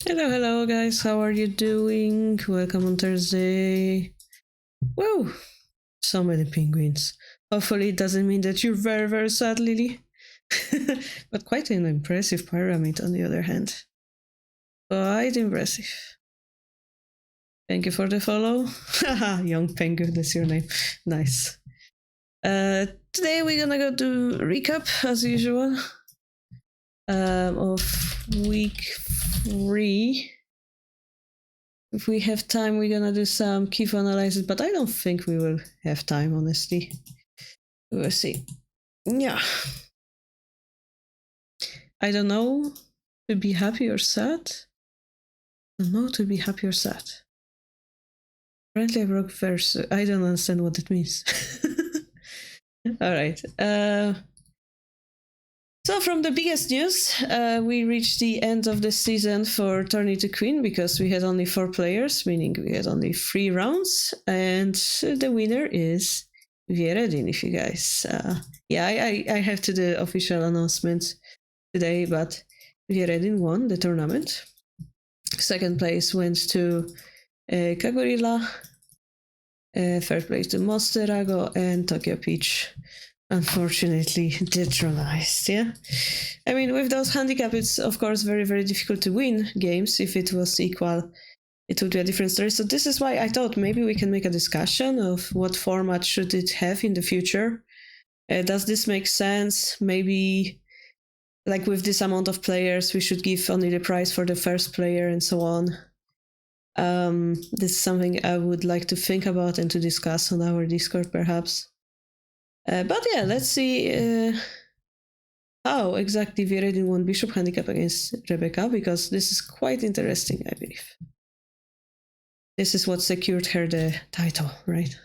Hello, hello guys, how are you doing? Welcome on Thursday. Whoa, so many penguins. Hopefully it doesn't mean that you're very, very sad, Lily. But quite an impressive pyramid on the other hand. Quite impressive. Thank you for the follow. Haha, young penguin, that's your name. Nice. Today we're gonna go do recap as usual of week 3. If we have time, we're gonna do some key analysis, but I don't think we will have time, honestly. We will see. Yeah. I don't know to be happy or sad. I don't know to be happy or sad. Apparently I broke verse. I don't understand what it means. Alright. So from the biggest news, we reached the end of the season for Tourney to Queen because we had only 4 players, meaning we had only 3 rounds, and the winner is Vieredin, if you guys... yeah, I have to do the official announcement today, but Vieredin won the tournament. Second place went to Kagorilla, third place to Monsterago, and Tokyo Peach. Unfortunately detronized. Yeah, I mean, with those handicap, it's of course very, very difficult to win games. If it was equal, it would be a different story. So this is why I thought maybe we can make a discussion of what format should it have in the future. Does this make sense? Maybe like with this amount of players, we should give only the prize for the first player and so on. This is something I would like to think about and to discuss on our Discord perhaps. But yeah, let's see how exactly Vieredin won Bishop handicap against Rebecca, because this is quite interesting, I believe. This is what secured her the title, right?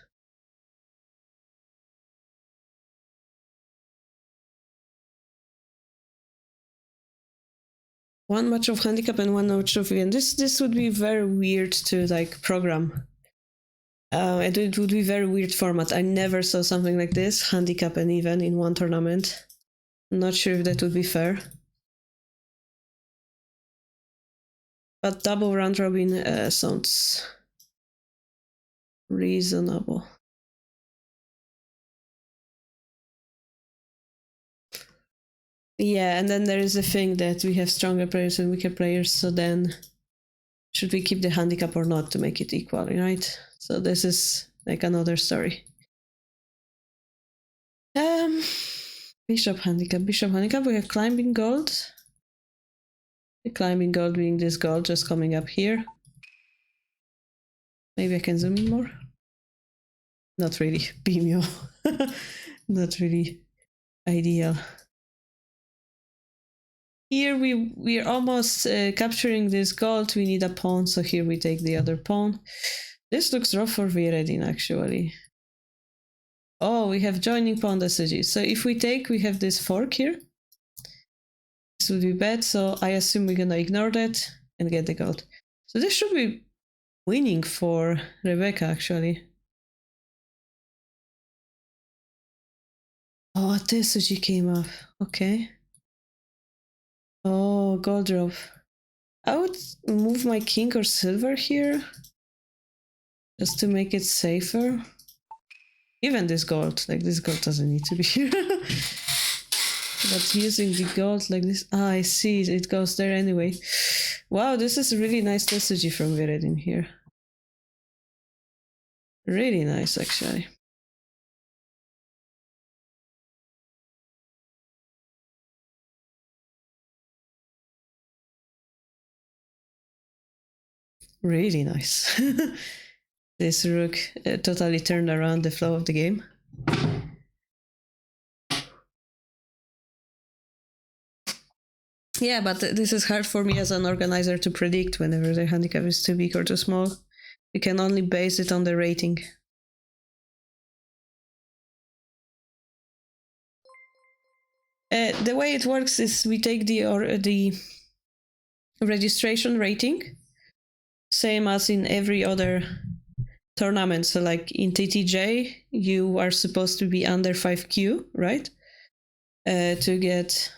One match of handicap and one match of even. This would be very weird to like program. And it would be very weird format. I never saw something like this, handicap and even in one tournament. I'm not sure if that would be fair. But double round robin sounds reasonable. Yeah, and then there is a thing that we have stronger players and weaker players, so then should we keep the handicap or not to make it equal, right? So this is like another story. Bishop handicap, we have climbing gold. The climbing gold being this gold just coming up here. Maybe I can zoom in more. Not really, Bimio. Not really ideal. Here we're almost capturing this gold. We need a pawn, so here we take the other pawn. This looks rough for Vieredin, actually. Oh, we have joining pawn decision. So if we take, we have this fork here. This would be bad, so I assume we're gonna ignore that and get the gold. So this should be winning for Rebecca, actually. Oh, Tesuji came up. Okay. Oh, gold drop. I would move my king or silver here just to make it safer. Even this gold, like this gold doesn't need to be here. But using the gold like this, I see, it goes there anyway. Wow, this is a really nice strategy from Vieredin here. Really nice, actually. Really nice. This rook totally turned around the flow of the game. Yeah, but this is hard for me as an organizer to predict whenever the handicap is too big or too small. You can only base it on the rating. The way it works is we take the registration rating, same as in every other tournament. So like in TTJ, you are supposed to be under 5Q, right? To get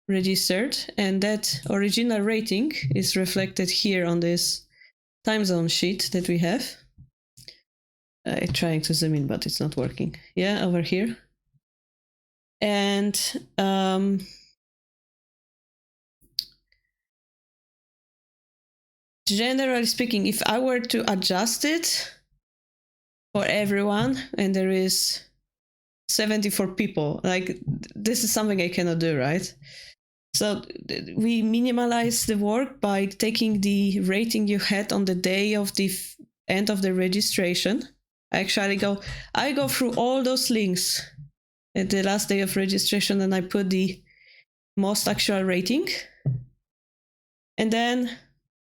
registered, and that original rating is reflected here on this time zone sheet that we have. I'm trying to zoom in, but it's not working. Yeah, over here. And generally speaking, if I were to adjust it for everyone, and there is 74 people, like this is something I cannot do, right? So we minimize the work by taking the rating you had on the day of the end of the registration. I go through all those links at the last day of registration, and I put the most actual rating, and then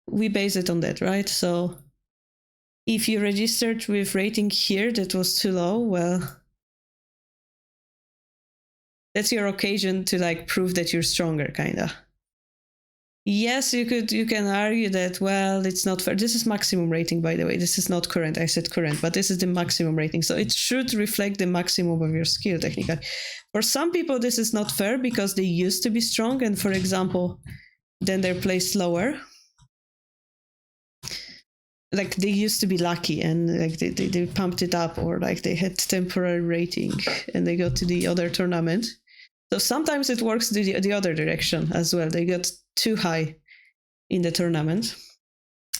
we base it on that, right? So if you registered with rating here that was too low, well, that's your occasion to like prove that you're stronger, kinda. Yes, you can argue that, well, it's not fair. This is maximum rating, by the way. This is not current. I said current, but this is the maximum rating. So it should reflect the maximum of your skill, technically. For some people, this is not fair because they used to be strong, and for example, then they're placed lower. Like they used to be lucky and like they pumped it up, or like they had temporary rating and they got to the other tournament. So sometimes it works the other direction as well. They got too high in the tournament.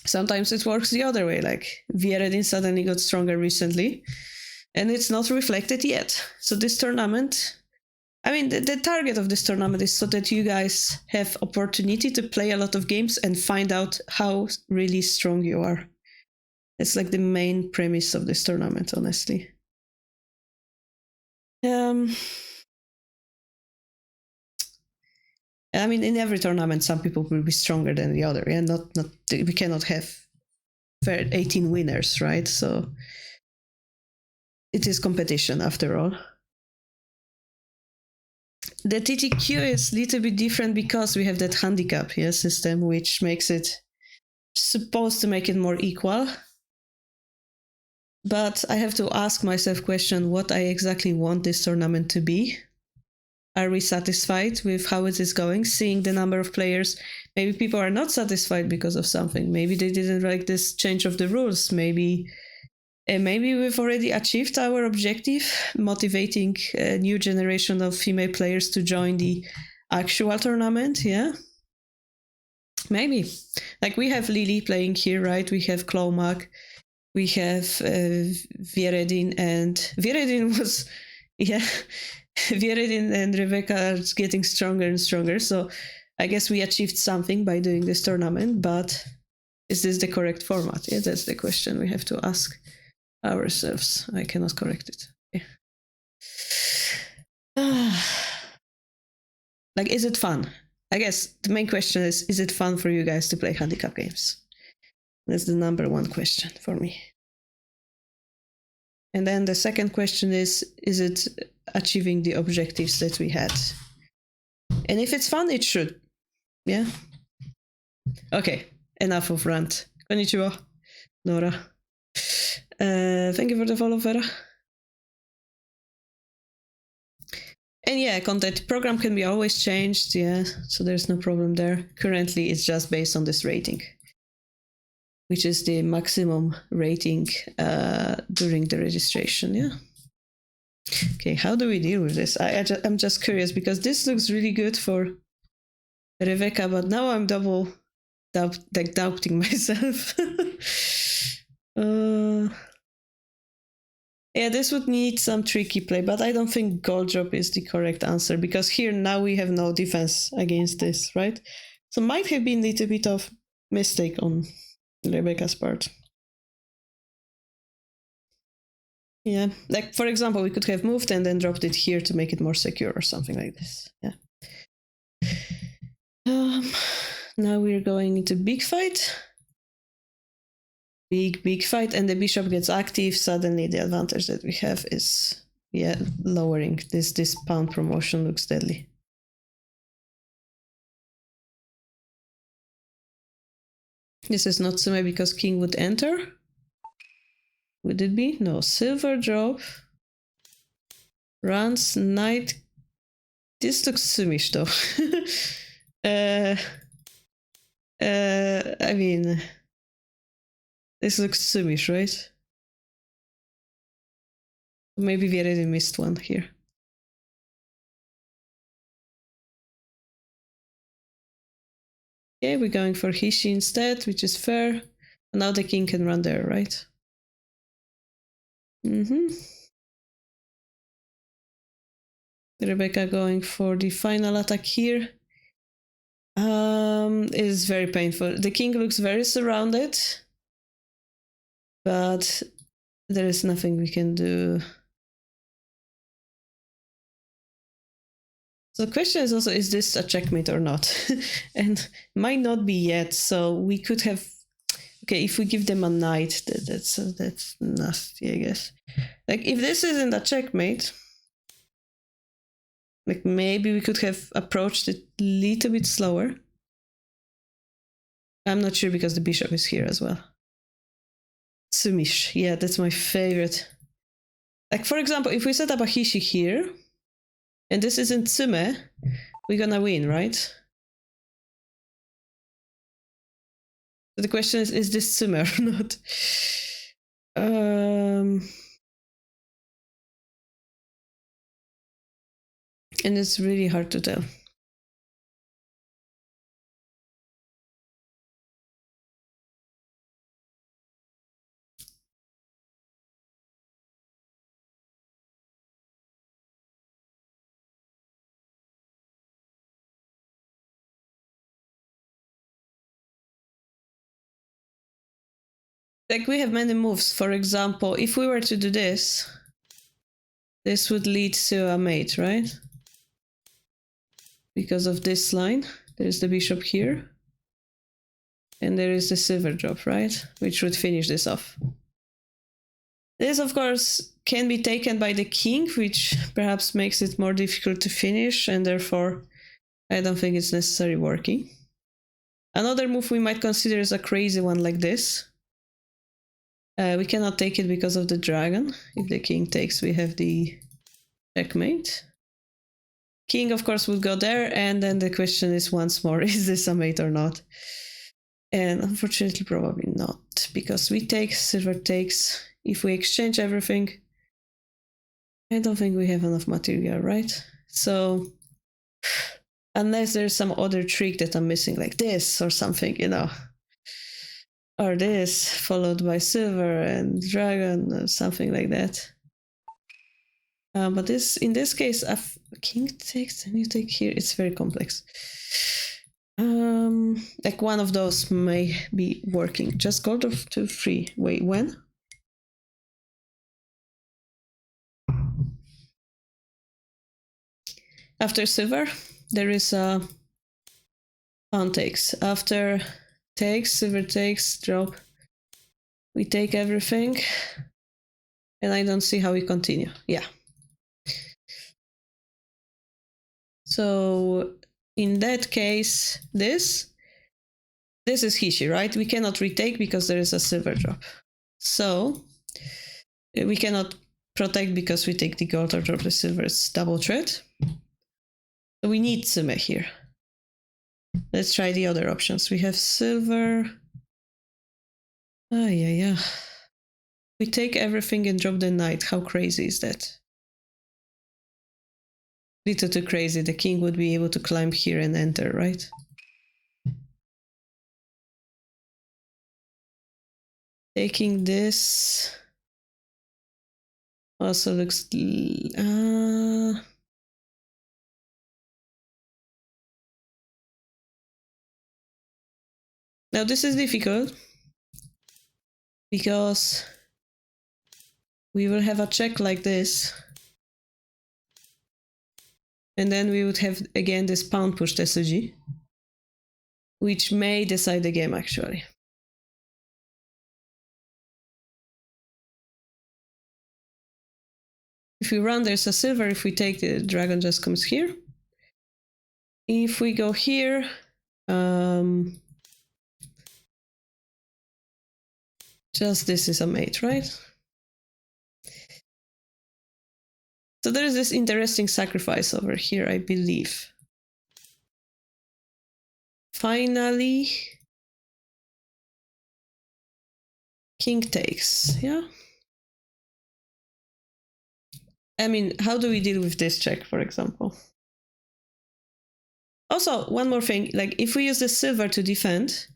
Sometimes it works the other way, like Vieredin suddenly got stronger recently and it's not reflected yet. So this tournament, I mean, the target of this tournament is so that you guys have opportunity to play a lot of games and find out how really strong you are. It's like the main premise of this tournament, honestly. I mean, in every tournament, some people will be stronger than the other, and we cannot have 18 winners, right? So it is competition after all. The TTQ is a little bit different because we have that handicap system, which makes it supposed to make it more equal. But I have to ask myself question what I exactly want this tournament to be. Are we satisfied with how it is going? Seeing the number of players, maybe people are not satisfied because of something. Maybe they didn't like this change of the rules. Maybe we've already achieved our objective, motivating a new generation of female players to join the actual tournament. Yeah, maybe. Like we have Lily playing here, right? We have Clomac. We have Vieredin, and Vieredin was, Vieredin and Rebecca are getting stronger and stronger. So I guess we achieved something by doing this tournament, but is this the correct format? Yeah, that's the question we have to ask ourselves. I cannot correct it. Yeah. Like, is it fun? I guess the main question is it fun for you guys to play handicap games? That's the number one question for me. And then the second question is it achieving the objectives that we had? And if it's fun, it should. Yeah? Okay, enough of rant. Konnichiwa, Nora. Thank you for the follow, Vera. And yeah, content program can be always changed, yeah, so there's no problem there. Currently, it's just based on this rating, which is the maximum rating during the registration, yeah. Okay, how do we deal with this? I'm just curious because this looks really good for Rebecca, but now I'm doubting myself. Yeah, this would need some tricky play, but I don't think gold drop is the correct answer because here now we have no defense against this, right? So might have been a little bit of mistake on Rebecca's part. Yeah, like for example, we could have moved and then dropped it here to make it more secure or something like this. Yeah. Now we're going into big fight. Big fight, and the bishop gets active. Suddenly the advantage that we have is, yeah, lowering. This pawn promotion looks deadly. This is not Sume because king would enter. Would it be? No, silver drop. Runs knight This looks sumish though. I mean, this looks sumish, right? Maybe we already missed one here. Okay, we're going for Hishi instead, which is fair. And now the king can run there, right? Rebecca going for the final attack here. Is very painful. The king looks very surrounded, but there is nothing we can do. So the question is also, is this a checkmate or not? And might not be yet, so we could have... Okay, if we give them a knight, that's nasty, I guess. Like, if this isn't a checkmate, like maybe we could have approached it a little bit slower. I'm not sure because the bishop is here as well. Sumish, yeah, that's my favorite. Like, for example, if we set up a Hishi here, and this isn't Tsume, we're gonna win, right? So the question is this Tsume or not? And it's really hard to tell. Like, we have many moves. For example, if we were to do this, this would lead to a mate, right? Because of this line. There's the bishop here. And there is the silver drop, right? Which would finish this off. This, of course, can be taken by the king, which perhaps makes it more difficult to finish, and therefore I don't think it's necessarily working. Another move we might consider is a crazy one like this. We cannot take it because of the dragon. If the king takes, we have the checkmate. King, of course, would go there, and then the question is once more, is this a mate or not? And unfortunately, probably not, because we take, silver takes. If we exchange everything, I don't think we have enough material, right? So, unless there's some other trick that I'm missing, like this or something, you know. Or this, followed by silver and dragon, or something like that. But this, in this case, a king takes and you take here, it's very complex. Like one of those may be working. Just go to 3. Wait, when? After silver, there is a pawn takes. After takes, silver takes, drop. We take everything. And I don't see how we continue. Yeah. So in that case, this is Hishi, right? We cannot retake because there is a silver drop. So we cannot protect because we take the gold or drop the silver. It's double threat. So we need Tsume here. Let's try the other options. We have silver. Yeah. We take everything and drop the knight. How crazy is that? Little too crazy. The king would be able to climb here and enter, right? Taking this also looks... Now this is difficult because we will have a check like this. And then we would have again this pawn push Tesuji, which may decide the game actually. If we run, there's a silver. If we take, the dragon just comes here. If we go here, just this is a mate, right? So there is this interesting sacrifice over here, I believe. Finally, king takes, yeah? I mean, how do we deal with this check, for example? Also, one more thing, like if we use the silver to defend,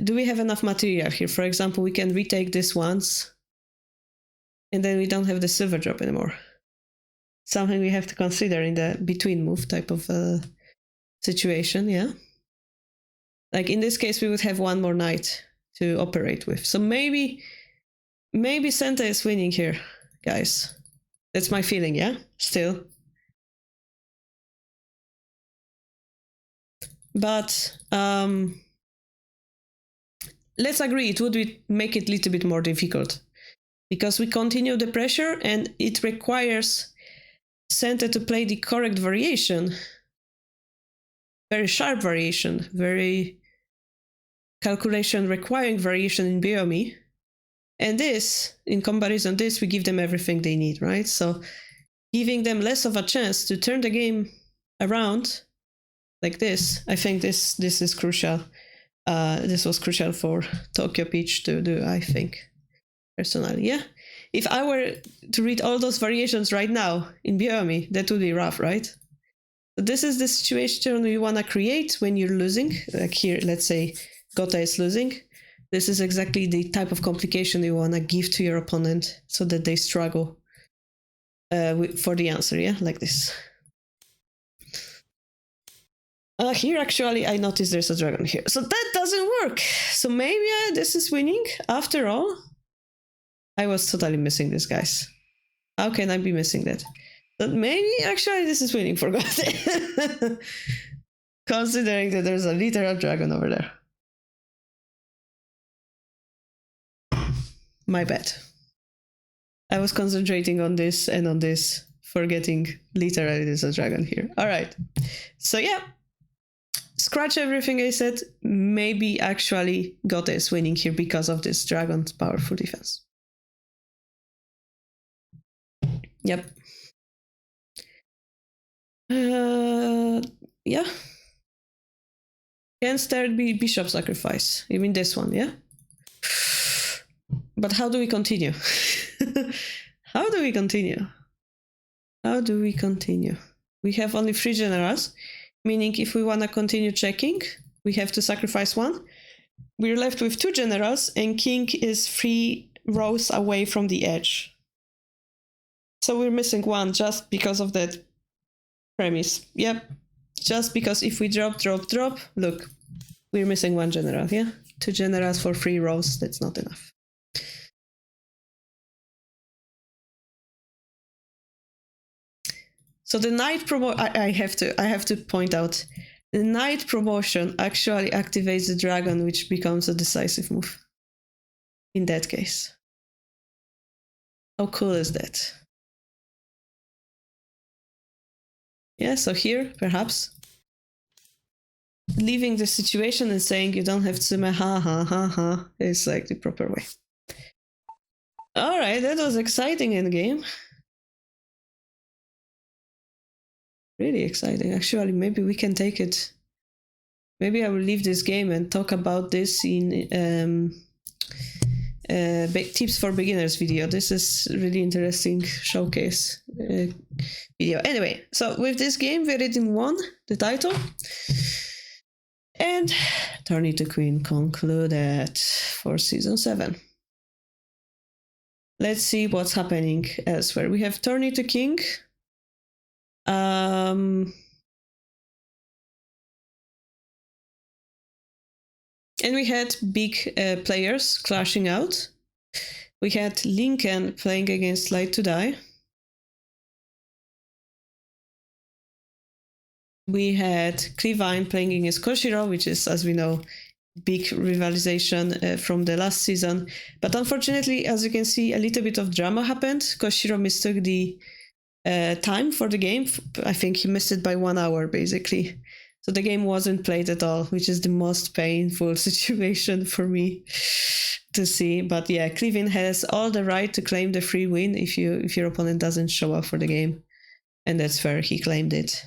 do we have enough material here? For example, we can retake this once, and then we don't have the silver drop anymore. Something we have to consider in the between move type of situation, yeah? Like in this case, we would have one more knight to operate with. So maybe Santa is winning here, guys. That's my feeling, yeah? Still. But let's agree, it would make it a little bit more difficult. Because we continue the pressure and it requires Santa to play the correct variation. Very sharp variation, very calculation requiring variation in Biomi. And this, in comparison to this, we give them everything they need, right? So giving them less of a chance to turn the game around like this, I think this is crucial. This was crucial for Tokyo Peach to do, I think, personally, yeah? If I were to read all those variations right now in Biomi, that would be rough, right? But this is the situation you want to create when you're losing. Like here, let's say Gota is losing. This is exactly the type of complication you want to give to your opponent so that they struggle for the answer, yeah? Like this. Here, actually, I noticed there's a dragon here. So that doesn't work. So maybe this is winning after all. I was totally missing this, guys. How can I be missing that? But maybe, actually, this is winning for God. Considering that there's a literal dragon over there. My bad. I was concentrating on this and on this, forgetting literally there's a dragon here. All right. So yeah, scratch everything I said. Maybe actually Gota is winning here because of this dragon's powerful defense. Yep. Yeah. Can start bishop sacrifice. You mean this one, yeah? But how do we continue? How do we continue? How do we continue? We have only 3 generals, meaning if we want to continue checking, we have to sacrifice one. We're left with 2 generals, and king is 3 rows away from the edge. So we're missing one just because of that premise. Yep. Just because if we drop, look, we're missing 1 general, yeah? 2 generals for 3 rows, that's not enough. So the knight promotion, I have to point out, the knight promotion actually activates the dragon, which becomes a decisive move. In that case. How cool is that? Yeah, so here, perhaps, leaving the situation and saying you don't have Tsume, ha, is like the proper way. Alright, that was exciting in the game. Really exciting. Actually, maybe we can take it. Maybe I will leave this game and talk about this in tips for beginners video. This is really interesting showcase video. Anyway, so with this game, we already won the title. And Tourney to Queen concluded for Season 7. Let's see what's happening elsewhere. We have Tourney to King. And we had big players clashing out. We had Lincoln playing against Light to Die. We had Clevine playing against Koshiro, which is, as we know, big rivalization from the last season. But unfortunately, as you can see, a little bit of drama happened. Koshiro mistook the time for the game. I think he missed it by 1 hour, basically. So the game wasn't played at all, which is the most painful situation for me to see. But yeah, Clivin has all the right to claim the free win if your opponent doesn't show up for the game. And that's fair, he claimed it.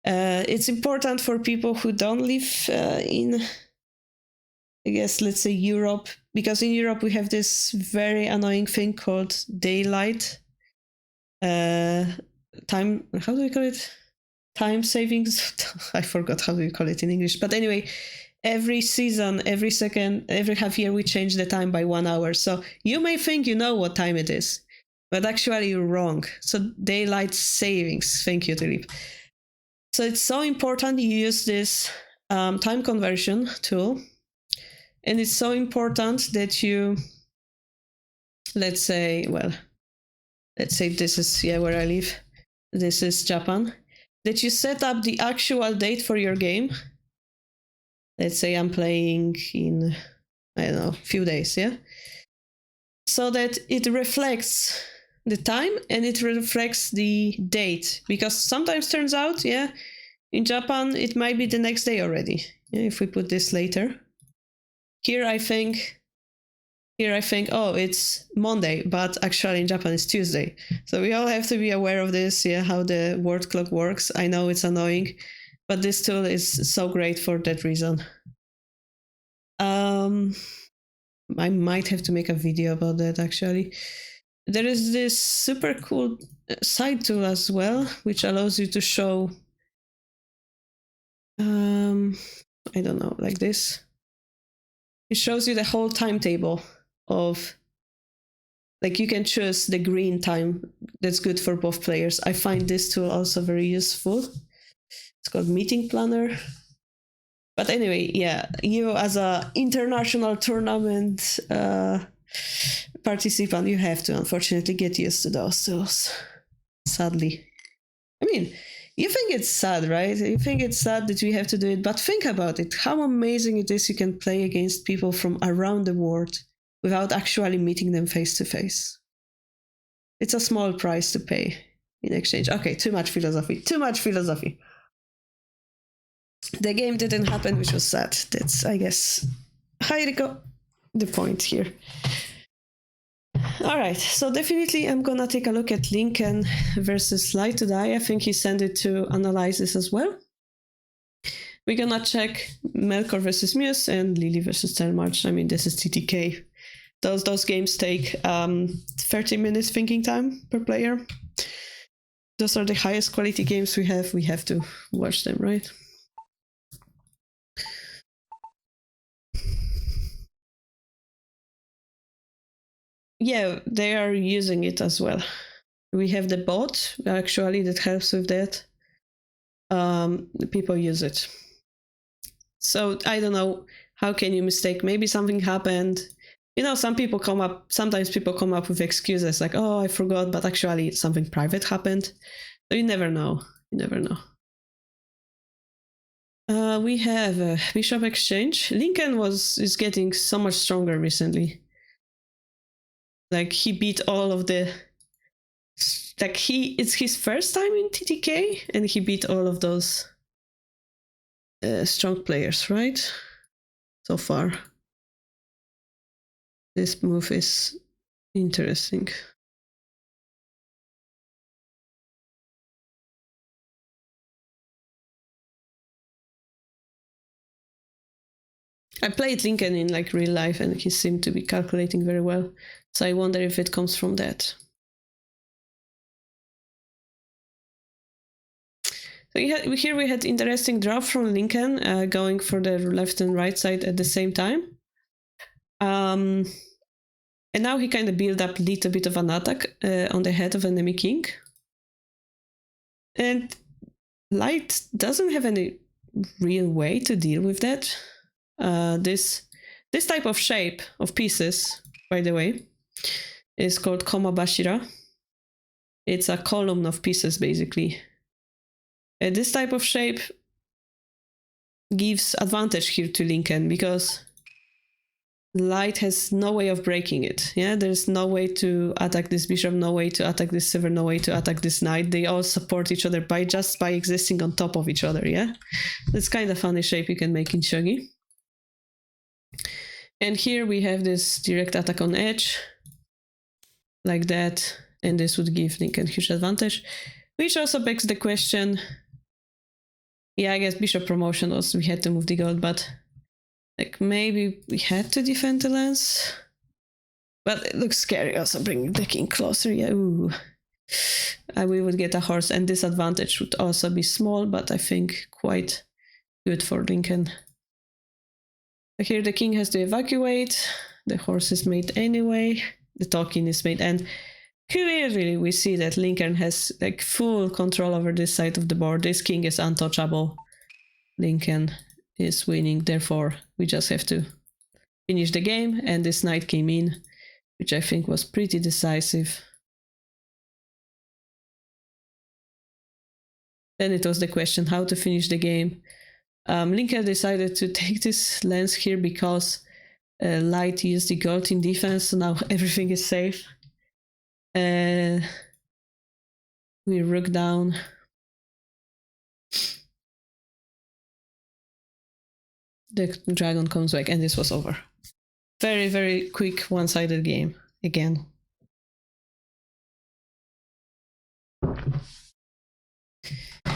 It's important for people who don't live in, I guess, let's say Europe, because in Europe we have this very annoying thing called daylight time. How do we call it? Time savings. I forgot how we call it in English. But anyway, every season, every half year, we change the time by 1 hour. So you may think you know what time it is, but actually you're wrong. So daylight savings. Thank you, Tulip. So it's so important you use this time conversion tool. And it's so important that you, let's say this is where I live. This is Japan. That you set up the actual date for your game. Let's say I'm playing in, I don't know, a few days, yeah? So that it reflects the time and it reflects the date. Because sometimes turns out, yeah, in Japan, it might be the next day already. Yeah, if we put this later. Here I think, oh, it's Monday, but actually in Japan it's Tuesday. So we all have to be aware of this, yeah, how the world clock works. I know it's annoying, but this tool is so great for that reason. I might have to make a video about that, actually. There is this super cool side tool as well, which allows you to show, I don't know, like this. It shows you the whole timetable of, like, you can choose the green time that's good for both players. I find this tool also very useful. It's called Meeting Planner. But anyway, yeah, you as an international tournament participant, you have to unfortunately get used to those tools, sadly. I mean, you think it's sad, right? You think it's sad that we have to do it, but think about it. How amazing it is you can play against people from around the world without actually meeting them face to face. It's a small price to pay in exchange. Okay, too much philosophy. The game didn't happen, which was sad. That's, I guess, the point here. All right, so definitely I'm gonna take a look at Lincoln versus Light to Die. I think he sent it to analyze this as well. We're gonna check Melkor versus Muse and Lily versus Telmarch. I mean, this is TTK. Those games take 30 minutes thinking time per player. Those are the highest quality games we have. We have to watch them, right? Yeah, they are using it as well. We have the bot, actually, that helps with that. The people use it. So I don't know, how can you mistake? Maybe something happened. You know, sometimes people come up with excuses like, oh, I forgot, but actually something private happened. So you never know. We have a Bishop Exchange. Lincoln is getting so much stronger recently. Like, he beat all of the, like, it's his first time in TTK, and he beat all of those strong players, right? So far. This move is interesting. I played Lincoln in like real life and he seemed to be calculating very well. So I wonder if it comes from that. So here we had interesting draw from Lincoln, going for the left and right side at the same time. And now he kind of built up a little bit of an attack on the head of enemy king. And Light doesn't have any real way to deal with that. This type of shape of pieces, by the way, is called Komabashira. It's a column of pieces, basically. This type of shape gives advantage here to Lincoln because Light has no way of breaking it. Yeah, there's no way to attack this bishop, no way to attack this silver, no way to attack this knight. They all support each other just by existing on top of each other. Yeah, it's kind of funny shape you can make in Shogi. And here we have this direct attack on edge, like that, and this would give Lincoln huge advantage, which also begs the question, yeah, I guess bishop promotion was, we had to move the gold, but like maybe we had to defend the lance, but it looks scary also bringing the king closer, yeah, ooh. We would get a horse, and this advantage would also be small, but I think quite good for Lincoln. Here the king has to evacuate, the horse is made anyway, the token is made, and clearly we see that Lincoln has like full control over this side of the board. This king is untouchable. Lincoln is winning, therefore we just have to finish the game, and this knight came in, which I think was pretty decisive. Then it was the question how to finish the game. Lincoln decided to take this lance here because Light used the gold in defense, so now everything is safe. We rook down. The dragon comes back, and this was over. Very, very quick one-sided game again.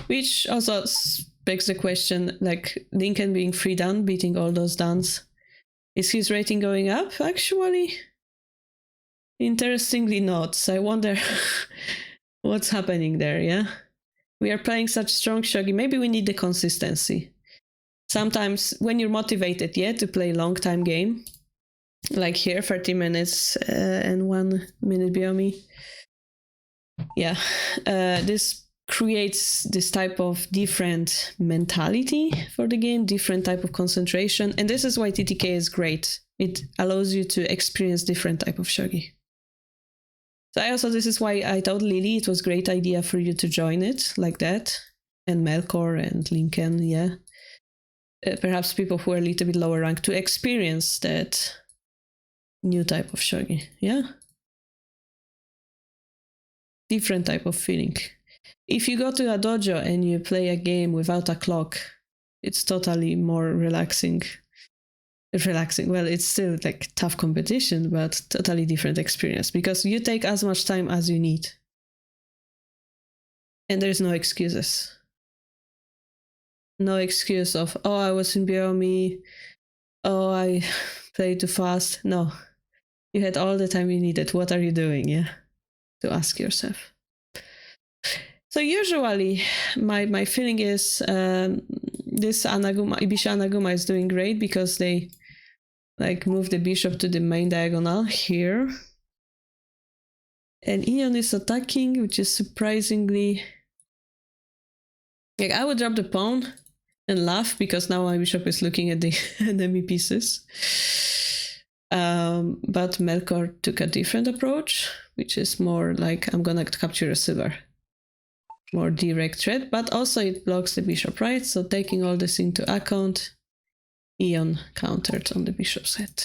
Which also begs the question, like Lincoln being 3 down, beating all those downs. Is his rating going up? Actually, interestingly not. So I wonder what's happening there, yeah? We are playing such strong shogi. Maybe we need the consistency. Sometimes when you're motivated, yeah, to play long time game, like here, 30 minutes and 1 minute beyond me. Yeah, this creates this type of different mentality for the game, different type of concentration, and this is why TTK is great. It allows you to experience different type of shogi. So this is why I told Lily it was a great idea for you to join it like that, and Melkor and Lincoln, yeah. Perhaps people who are a little bit lower rank to experience that new type of shogi, yeah. Different type of feeling. If you go to a dojo and you play a game without a clock, it's totally more relaxing. Well, it's still like tough competition, but totally different experience because you take as much time as you need. And there's no excuses. No excuse of, oh, I was in Biomi, oh, I played too fast. No, you had all the time you needed. What are you doing? Yeah, to ask yourself. So usually my feeling is this Anaguma, Ibisha Anaguma is doing great because they like move the bishop to the main diagonal here. And Ion is attacking, which is surprisingly... Like I would drop the pawn and laugh because now my bishop is looking at the enemy pieces. But Melkor took a different approach, which is more like I'm gonna capture a silver. More direct threat, but also it blocks the bishop, right? So taking all this into account, Ion countered on the bishop's head.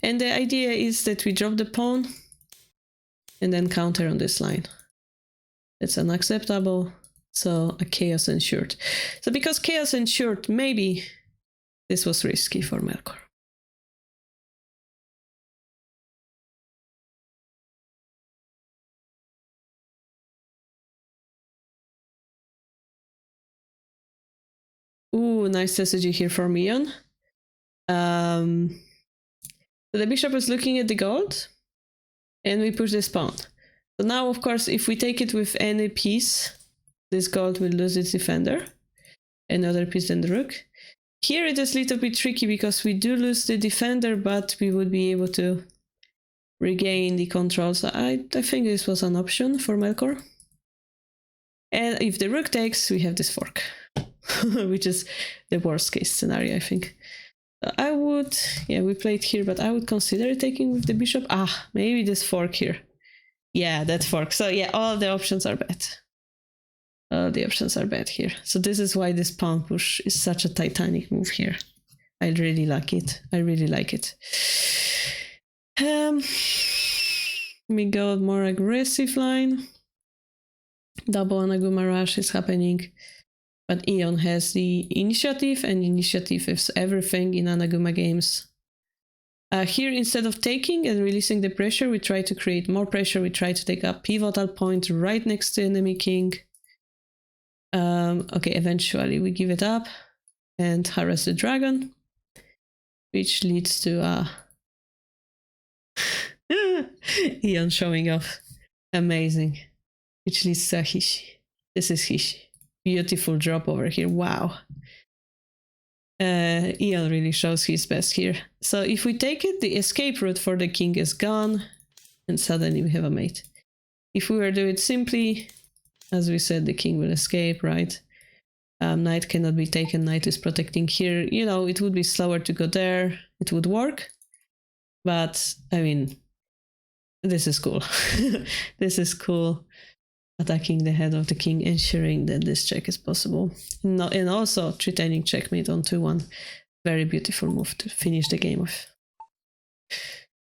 And the idea is that we drop the pawn and then counter on this line. It's unacceptable, so a chaos ensured. So because chaos ensured, maybe this was risky for Melkor. Ooh, nice strategy here from Ion. So the bishop is looking at the gold, and we push this pawn. So now, of course, if we take it with any piece, this gold will lose its defender. Another piece than the rook. Here it is a little bit tricky because we do lose the defender, but we would be able to regain the control. So I think this was an option for Melkor. And if the rook takes, we have this fork, which is the worst case scenario, I think. I would, yeah, we played here, but I would consider taking with the bishop. Ah, maybe this fork here. Yeah, that fork. So yeah, all the options are bad. All the options are bad here. So this is why this pawn push is such a titanic move here. I really like it. I really like it. We go more aggressive line. Double Anaguma rush is happening. But Eon has the initiative, and initiative is everything in Anaguma games. Here, instead of taking and releasing the pressure, we try to create more pressure. We try to take a pivotal point right next to enemy king. Okay, eventually we give it up and harass the dragon, which leads to Eon showing off. Amazing. Which leads to a Hishi. This is Hishi. Beautiful drop over here. Wow. Eon really shows his best here. So if we take it, the escape route for the king is gone, and suddenly we have a mate. If we were to do it simply, as we said, the king will escape, right? Knight cannot be taken, knight is protecting here. You know, it would be slower to go there. It would work. But, I mean, this is cool. This is cool. Attacking the head of the king, ensuring that this check is possible. No, and also threatening checkmate on 2-1. Very beautiful move to finish the game with.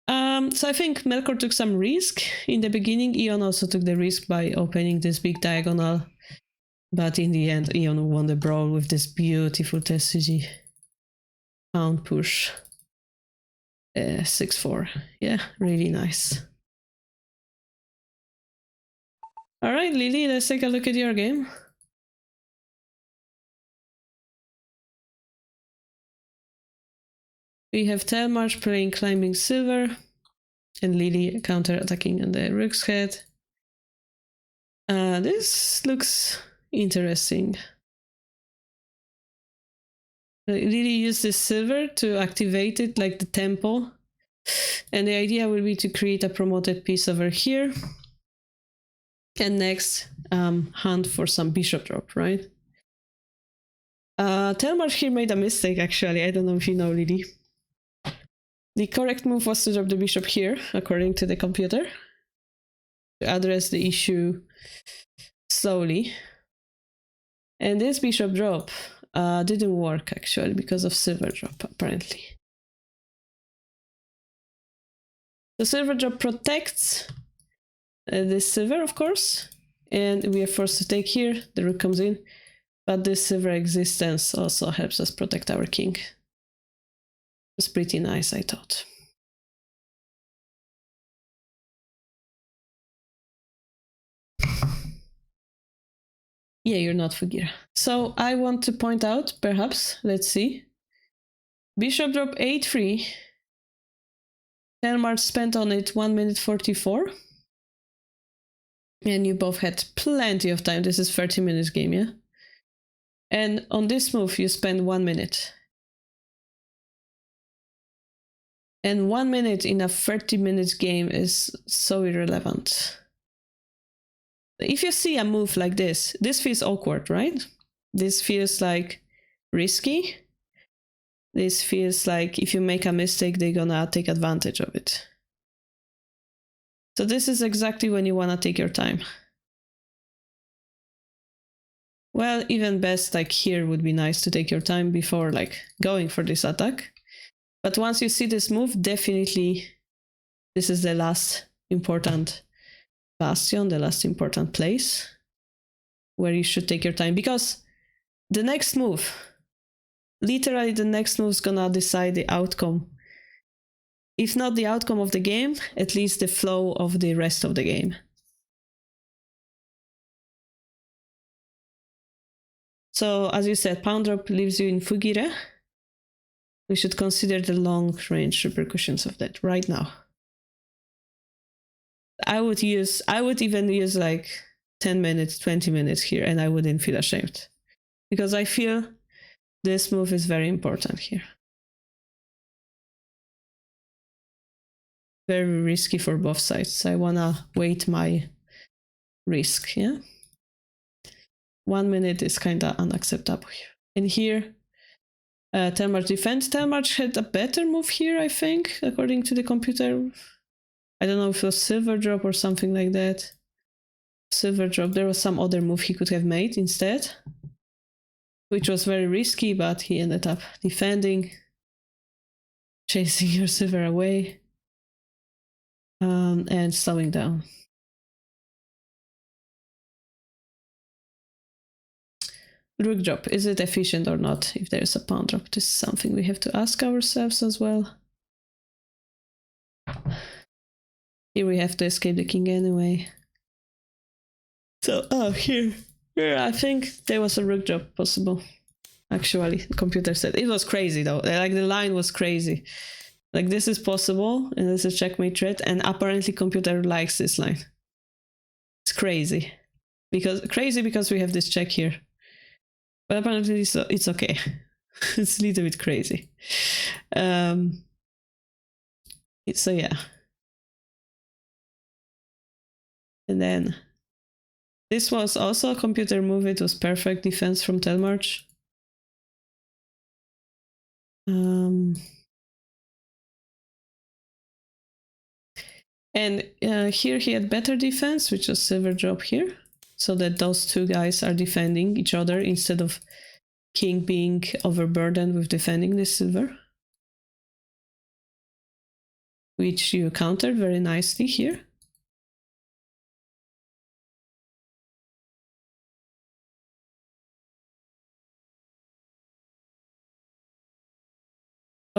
So I think Melkor took some risk in the beginning. Eon also took the risk by opening this big diagonal. But in the end, Eon won the brawl with this beautiful TTSeries pound push. 6-4. Yeah, really nice. All right, Lily, let's take a look at your game. We have Telmarch playing Climbing Silver and Lily counter-attacking on the Rook's Head. This looks interesting. Lily used this silver to activate it like the temple. And the idea will be to create a promoted piece over here. And next, hunt for some bishop drop, right? Telmarch here made a mistake, actually. I don't know if you know, Lily. The correct move was to drop the bishop here, according to the computer, to address the issue slowly. And this bishop drop didn't work, actually, because of silver drop, apparently. The silver drop protects this silver, of course, and we are forced to take here. The rook comes in, but this silver existence also helps us protect our king. It's pretty nice, I thought. Yeah, you're not Fugira. So I want to point out, perhaps, let's see. Bishop drop a3. Telmarch spent on it 1 minute 44. And you both had plenty of time. This is 30 minutes game, yeah? And on this move, you spend 1 minute. And 1 minute in a 30 minutes game is so irrelevant. If you see a move like this feels awkward, right? This feels like risky. This feels like if you make a mistake, they're gonna take advantage of it. So this is exactly when you wanna take your time. Well, even best, like here would be nice to take your time before like going for this attack. But once you see this move, definitely this is the last important bastion, the last important place where you should take your time, because the next move, literally the next move is gonna decide the outcome. If not the outcome of the game, at least the flow of the rest of the game. So as you said, pound drop leaves you in Fugire. We should consider the long range repercussions of that right now. I would even use like 10 minutes, 20 minutes here, and I wouldn't feel ashamed. Because I feel this move is very important here. Very risky for both sides. I wanna weight my risk, yeah? 1 minute is kinda unacceptable here. And here, Telmarch defends. Telmarch had a better move here, I think, according to the computer. I don't know if it was silver drop or something like that. Silver drop, there was some other move he could have made instead, which was very risky, but he ended up defending, chasing your silver away, and slowing down. rook drop, is it efficient or not if there's a pawn drop? This is something we have to ask ourselves as well. Here we have to escape the king anyway. So, here I think there was a rook drop possible. Actually, the computer said it was crazy though. Like the line was crazy. Like this is possible, and this is checkmate threat, and apparently computer likes this line. It's crazy. Because we have this check here. But apparently it's okay. It's a little bit crazy. So yeah. And then this was also a computer move. It was perfect defense from Telmarch. And here he had better defense, which was silver drop here, so that those two guys are defending each other instead of king being overburdened with defending this silver, which you countered very nicely here.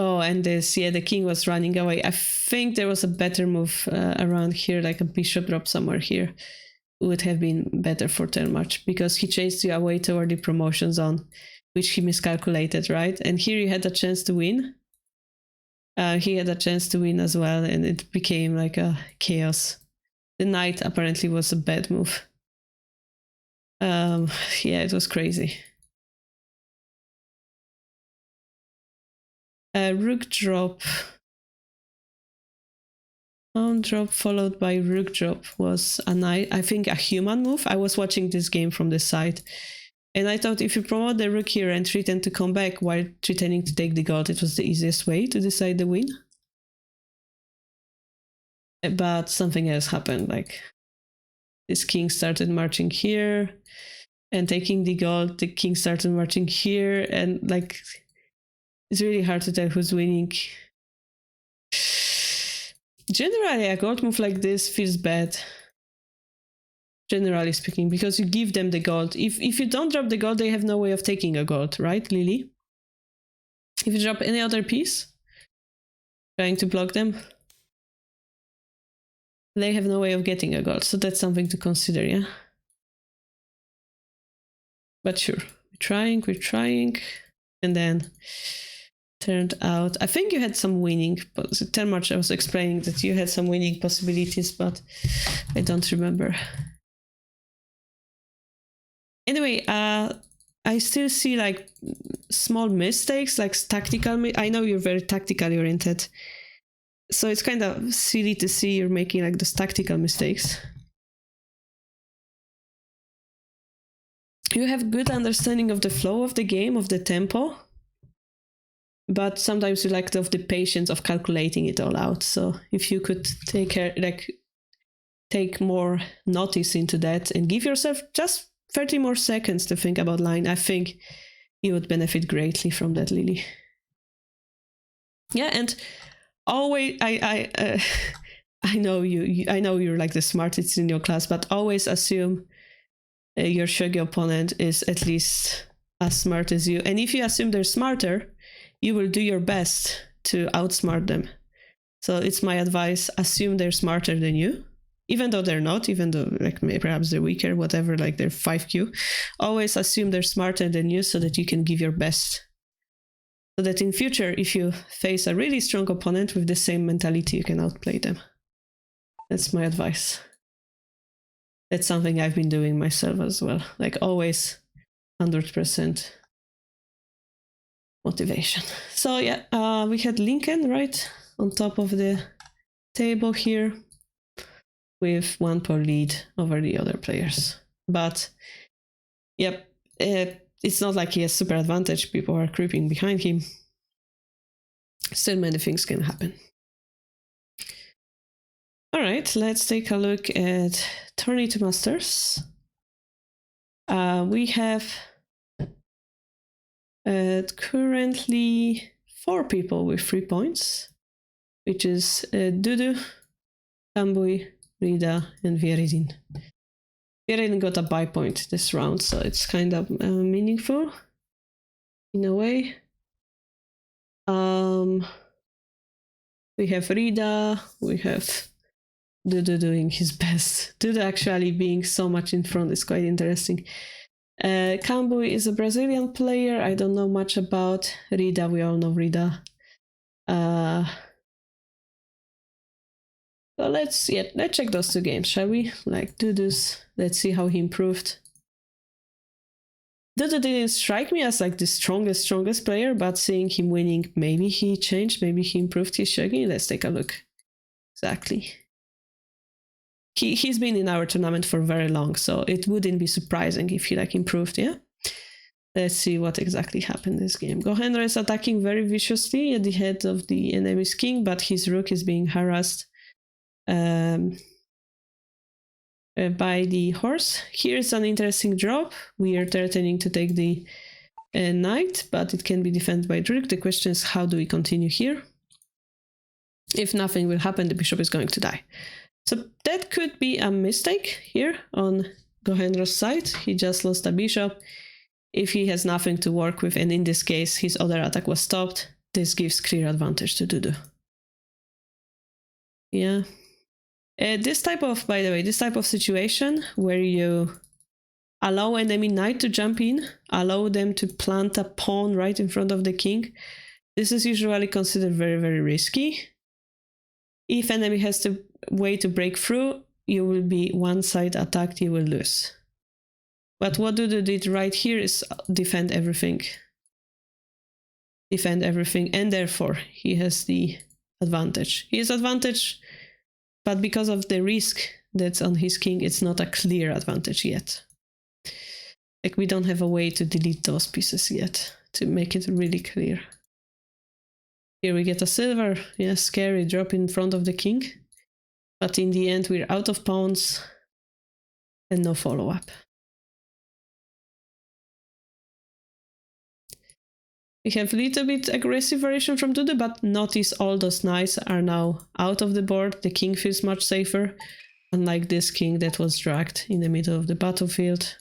Oh, and this, yeah, the king was running away. I think there was a better move around here, like a bishop drop somewhere here. Would have been better for Telmarch, because he chased you away toward the promotion zone, which he miscalculated, right? And here you had a chance to win. He had a chance to win as well, and it became like a chaos. The knight apparently was a bad move. Yeah, it was crazy. Rook drop. Pawn drop followed by rook drop was I think a human move. I was watching this game from the side, and I thought if you promote the rook here and threaten to come back while threatening to take the gold, it was the easiest way to decide the win. But something else happened, like this king started marching here and taking the gold, the king started marching here, and like it's really hard to tell who's winning. Generally, a gold move like this feels bad, generally speaking, because you give them the gold. If you don't drop the gold, they have no way of taking a gold, right, Lily? If you drop any other piece, trying to block them, they have no way of getting a gold, so that's something to consider, yeah? But sure, we're trying, and then turned out, I think you had some winning, but Telmarch, I was explaining that you had some winning possibilities, but I don't remember. Anyway, I still see like small mistakes, like tactical. I know you're very tactically oriented, so it's kind of silly to see you're making like those tactical mistakes. You have good understanding of the flow of the game, of the tempo, but sometimes you lack of the patience of calculating it all out. So if you could take more notice into that and give yourself just 30 more seconds to think about line, I think you would benefit greatly from that, Lily. Yeah, and always, I know I know you're like the smartest in your class, but always assume your Shogi opponent is at least as smart as you. And if you assume they're smarter, you will do your best to outsmart them. So it's my advice, assume they're smarter than you, even though they're not, even though like perhaps they're weaker, whatever, like they're 5Q. Always assume they're smarter than you so that you can give your best. So that in future, if you face a really strong opponent with the same mentality, you can outplay them. That's my advice. That's something I've been doing myself as well. Like always 100% motivation. So yeah, we had Lincoln right on top of the table here with 1 point lead over the other players. But yep, it's not like he has super advantage. People are creeping behind him. Still many things can happen. All right, let's take a look at Tourney to Masters. We have currently 4 people with 3 points, which is Dudu, Kambui, Rida, and Vieridin. We already got a buy point this round, so it's kind of meaningful in a way. We have Rida, we have Dudu doing his best. Dudu actually being so much in front is quite interesting. Kambui is a Brazilian player. I don't know much about Rida. We all know Rida. Well, let's check those two games, shall we? Like Dudu's. Let's see how he improved. Dudu didn't strike me as like the strongest player, but seeing him winning, maybe he changed, maybe he improved his shogi. Let's take a look. Exactly. He's been in our tournament for very long, so it wouldn't be surprising if he like improved, yeah? Let's see what exactly happened this game. Gohendra is attacking very viciously at the head of the enemy's king, but his rook is being harassed by the horse. Here's an interesting drop. We are threatening to take the knight, but it can be defended by the rook. The question is, how do we continue here? If nothing will happen, the bishop is going to die. So that could be a mistake here on Gohendra's side. He just lost a bishop. If he has nothing to work with, and in this case his other attack was stopped, this gives clear advantage to Dudu. Yeah. This type of, by the way, this type of situation where you allow enemy knight to jump in, allow them to plant a pawn right in front of the king, this is usually considered very, very risky. If enemy has the way to break through, you will be one side attacked, you will lose. But what Dudu did right here is defend everything. Defend everything, and therefore he has the advantage. He has advantage, but because of the risk that's on his king, it's not a clear advantage yet. Like, we don't have a way to delete those pieces yet, to make it really clear. Here we get a silver, yeah, scary drop in front of the king. But in the end, we're out of pawns and no follow-up. We have a little bit aggressive variation from Dudu, but notice all those knights are now out of the board. The king feels much safer, unlike this king that was dragged in the middle of the battlefield.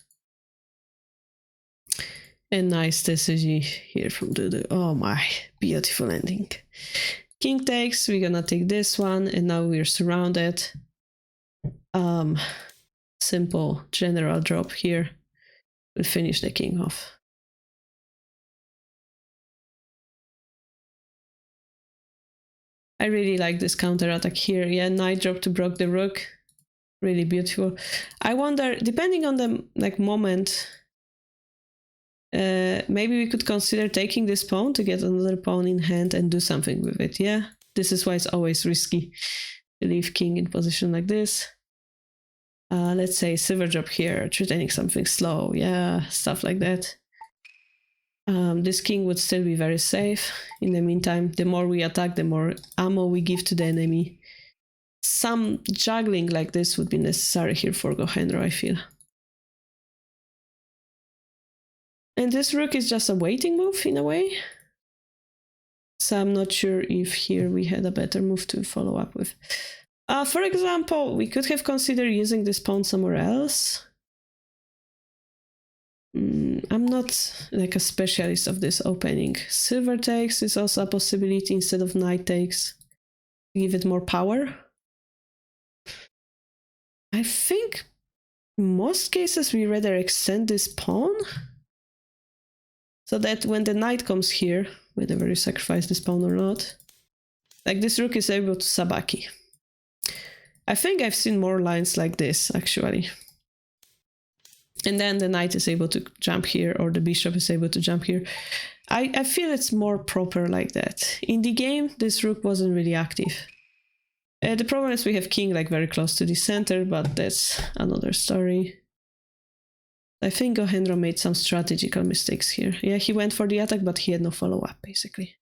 And nice decision here from Dudu. Oh my, beautiful ending. King takes, we're gonna take this one, and now we're surrounded. Simple general drop here. We'll finish the king off. I really like this counter attack here. Yeah, knight drop to block the rook. Really beautiful. I wonder, depending on the like moment, maybe we could consider taking this pawn to get another pawn in hand and do something with it. Yeah, this is why it's always risky to leave king in position like this. Let's say silver drop here, threatening something slow. Yeah, stuff like that. This king would still be very safe. In the meantime, the more we attack, the more ammo we give to the enemy. Some juggling like this would be necessary here for Gohendra, I feel. And this rook is just a waiting move in a way. So I'm not sure if here we had a better move to follow up with. For example, we could have considered using this pawn somewhere else. I'm not like a specialist of this opening. Silver takes is also a possibility instead of knight takes. Give it more power. I think in most cases we rather extend this pawn so that when the knight comes here, whether you sacrifice this pawn or not, like this rook is able to sabaki. I think I've seen more lines like this actually. And then the knight is able to jump here, or the bishop is able to jump here. I feel it's more proper like that. In the game, this rook wasn't really active. The problem is we have king like very close to the center, but that's another story. I think Gohendra made some strategical mistakes here. Yeah, he went for the attack, but he had no follow-up, basically.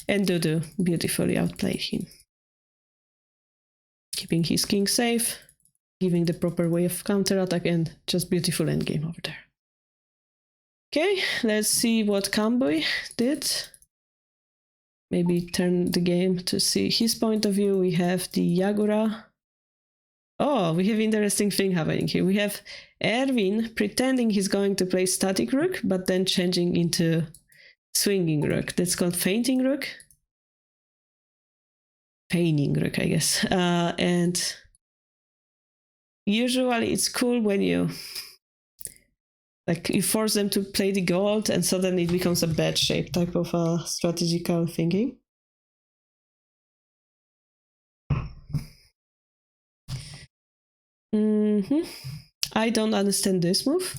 And Dudu beautifully outplayed him. Keeping his king safe, giving the proper way of counterattack, and just beautiful endgame over there. Okay, let's see what Kambui did. Maybe turn the game to see his point of view. We have the Yagura Oh, we have interesting thing happening here. We have Erwin pretending he's going to play static rook, but then changing into swinging rook. That's called fainting rook. Feigning rook, I guess. And usually it's cool when you force them to play the gold and suddenly it becomes a bad shape type of strategical thinking. I don't understand this move.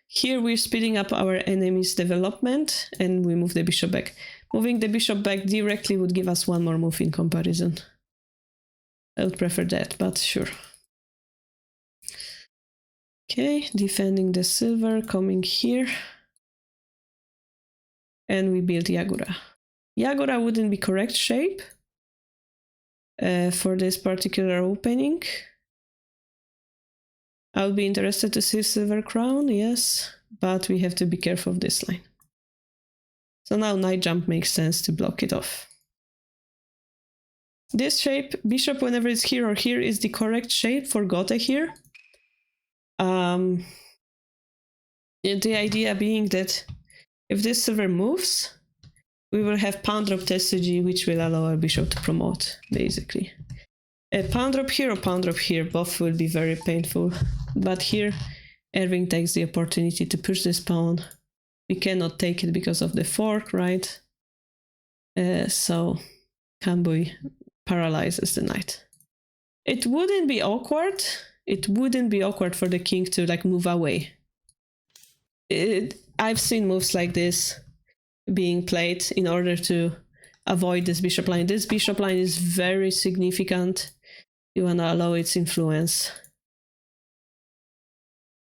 Here we're speeding up our enemy's development and we move the bishop back. Moving the bishop back directly would give us one more move in comparison. I would prefer that, but sure. Okay, defending the silver, coming here. And we build Yagura. Yagura wouldn't be correct shape for this particular opening. I would be interested to see silver crown, yes, but we have to be careful of this line. So now knight jump makes sense to block it off. This shape, bishop whenever it's here or here, is the correct shape for Gote here. The idea being that if this silver moves, we will have pawn drop Tetsuji, which will allow our bishop to promote, basically. A pawn drop here or pawn drop here, both will be very painful. But here, Erwin takes the opportunity to push this pawn. We cannot take it because of the fork, right? So Kambui paralyzes the knight. It wouldn't be awkward. It wouldn't be awkward for the king to move away. I've seen moves like this being played in order to avoid this bishop line. This bishop line is very significant. You want to allow its influence.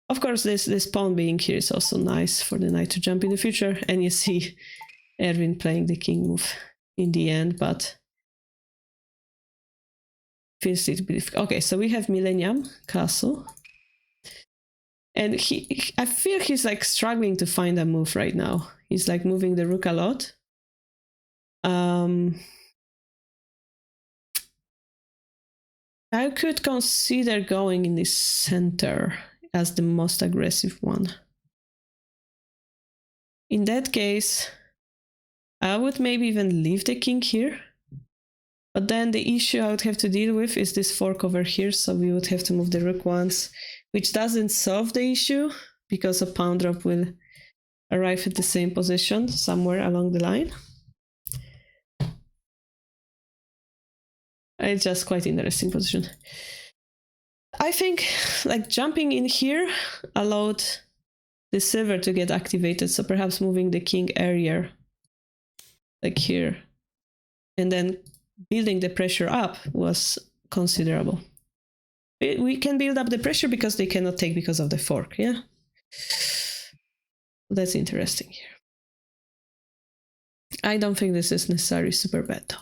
Of course, this pawn being here is also nice for the knight to jump in the future. And you see Erwin playing the king move in the end, but feels it to be difficult. Okay, so we have Millennium Castle. And I feel he's struggling to find a move right now. He's moving the rook a lot. I could consider going in the center as the most aggressive one. In that case, I would maybe even leave the king here. But then the issue I would have to deal with is this fork over here, so we would have to move the rook once, which doesn't solve the issue because a pawn drop will arrive at the same position somewhere along the line. It's just quite interesting position. I think jumping in here allowed the silver to get activated, so perhaps moving the king earlier, here, and then building the pressure up was considerable. We can build up the pressure because they cannot take because of the fork, yeah? That's interesting here. I don't think this is necessarily super bad though.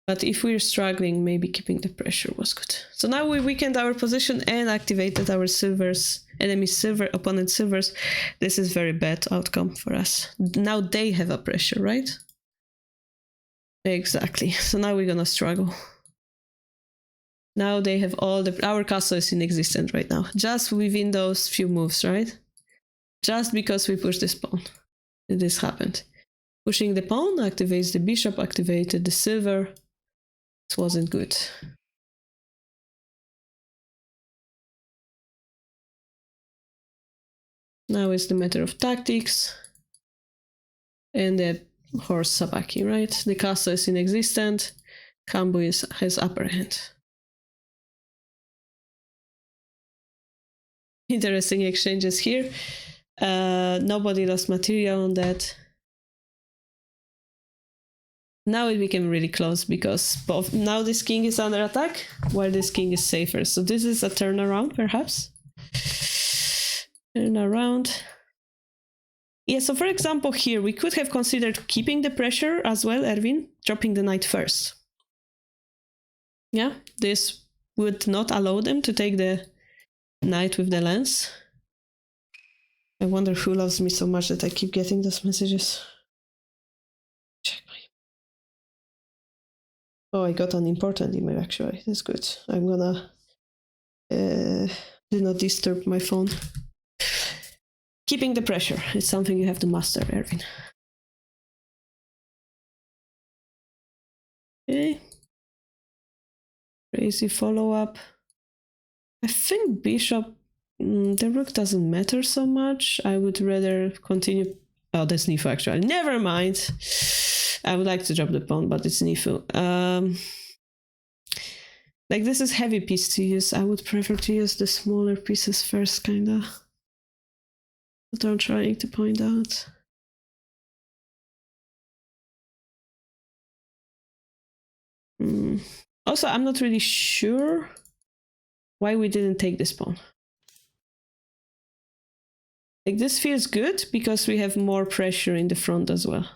But if we're struggling, maybe keeping the pressure was good. So now we weakened our position and activated our silvers, enemy silver, opponent silvers. This is very bad outcome for us. Now they have a pressure, right? Exactly. So now we're gonna struggle. Now they have our castle is inexistent right now. Just within those few moves, right? Just because we pushed this pawn. This happened. Pushing the pawn activates the bishop, activated the silver. It wasn't good. Now it's the matter of tactics. And the horse sabaki, right? The castle is inexistent. Kambu has upper hand. Interesting exchanges here. Nobody lost material on that. Now it became really close because now this king is under attack while this king is safer. So this is a turnaround, perhaps. Turnaround. Yeah, so for example, here we could have considered keeping the pressure as well, Erwin, dropping the knight first. Yeah, this would not allow them to take the knight with the lance. I wonder who loves me so much that I keep getting those messages. Check my Oh, I got an important email actually. That's good. I'm gonna do not disturb my phone. Keeping the pressure is something you have to master, Erwin. Okay. Crazy follow-up. I think bishop, the rook doesn't matter so much. I would rather continue. Oh, that's Nifu actually. Never mind. I would like to drop the pawn, but it's Nifu. Like this is heavy piece to use. I would prefer to use the smaller pieces first, kinda. What I'm trying to point out. Also, I'm not really sure why we didn't take this pawn. Like this feels good because we have more pressure in the front as well.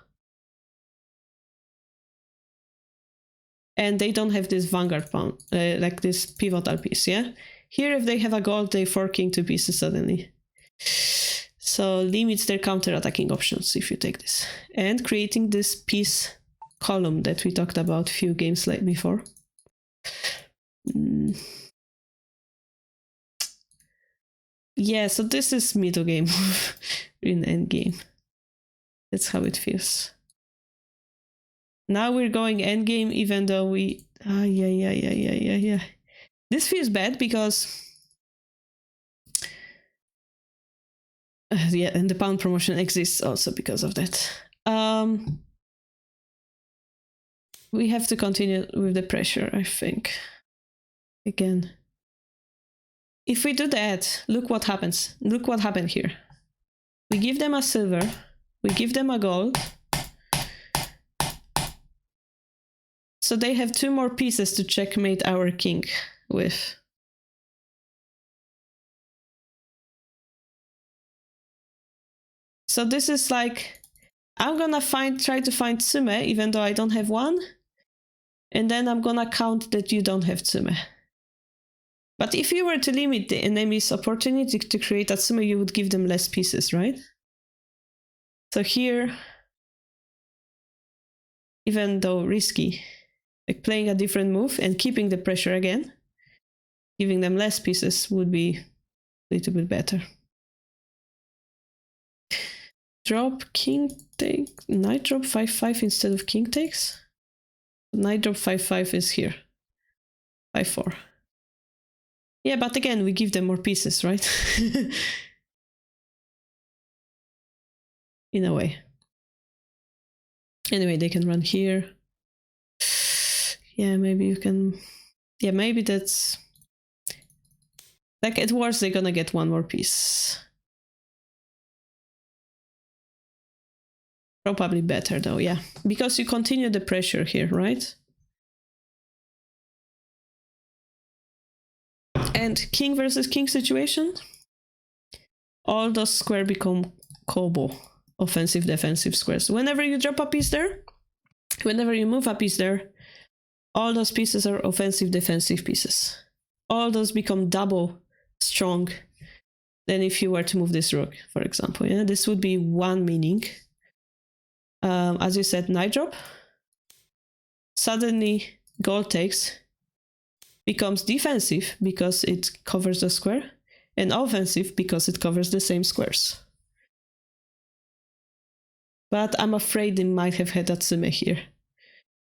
And they don't have this vanguard pawn, like this pivotal piece, yeah? Here, if they have a gold, they forking 2 pieces suddenly. So limits their counter-attacking options if you take this. And creating this piece column that we talked about a few games before. Yeah, so this is middle game in end game. That's how it feels. Now we're going end game, even though we... yeah. This feels bad because... yeah, and the pound promotion exists also because of that. We have to continue with the pressure, I think. Again. If we do that, look what happens. Look what happened here. We give them a silver. We give them a gold. So they have 2 more pieces to checkmate our king with. So this is like, I'm gonna try to find tsume, even though I don't have one. And then I'm gonna count that you don't have tsume. But if you were to limit the enemy's opportunity to create a tsume, you would give them less pieces, right? So here, even though risky, like playing a different move and keeping the pressure again, giving them less pieces would be a little bit better. Drop, king take, knight drop 5-5 instead of king takes. Knight drop 5-5 is here, 5-4. Yeah, but again, we give them more pieces, right? In a way. Anyway, they can run here. Yeah, maybe you can... Yeah, maybe that's... Like, at worst, they're gonna get 1 more piece. Probably better, though, yeah. Because you continue the pressure here, right? And king versus king situation, all those squares become combo, offensive, defensive squares. Whenever you drop a piece there, whenever you move a piece there, all those pieces are offensive, defensive pieces. All those become double strong than if you were to move this rook, for example. Yeah, this would be one meaning. As you said, knight drop. Suddenly, gold takes becomes defensive because it covers the square, and offensive because it covers the same squares. But I'm afraid they might have had Atsume here.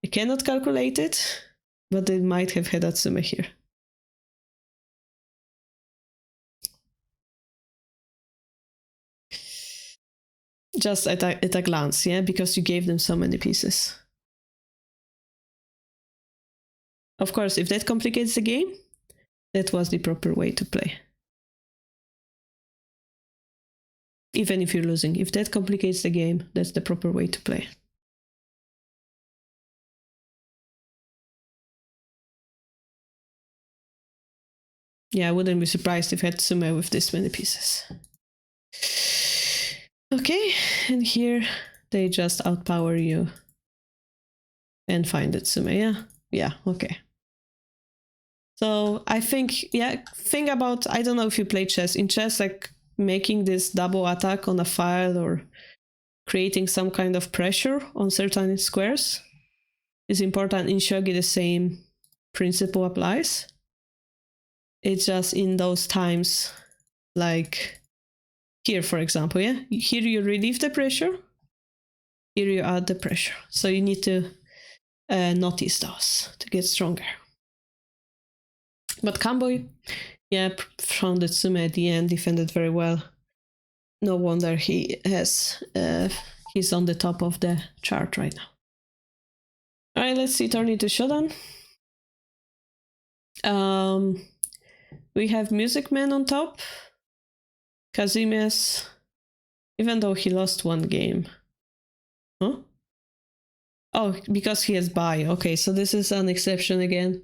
I cannot calculate it, but they might have had Atsume here. Just at a glance, yeah, because you gave them so many pieces. Of course, if that complicates the game, that was the proper way to play. Even if you're losing, if that complicates the game, that's the proper way to play. Yeah, I wouldn't be surprised if I had Sume with this many pieces. Okay, and here they just outpower you and find it Sume, yeah? Yeah, okay. So I think, yeah, think about, I don't know if you play chess. In chess, like making this double attack on a file or creating some kind of pressure on certain squares is important. In Shogi, the same principle applies. It's just in those times, like here, for example, yeah? Here you relieve the pressure, here you add the pressure. So you need to notice those to get stronger. But Kamboy, yeah, found the Tsume at the end, defended very well. No wonder he has, he's on the top of the chart right now. All right, let's see, Tourney to Shodan. We have Music Man on top. Kazimes, even though he lost one game. Huh? Oh, because he has bye. Okay, so this is an exception again.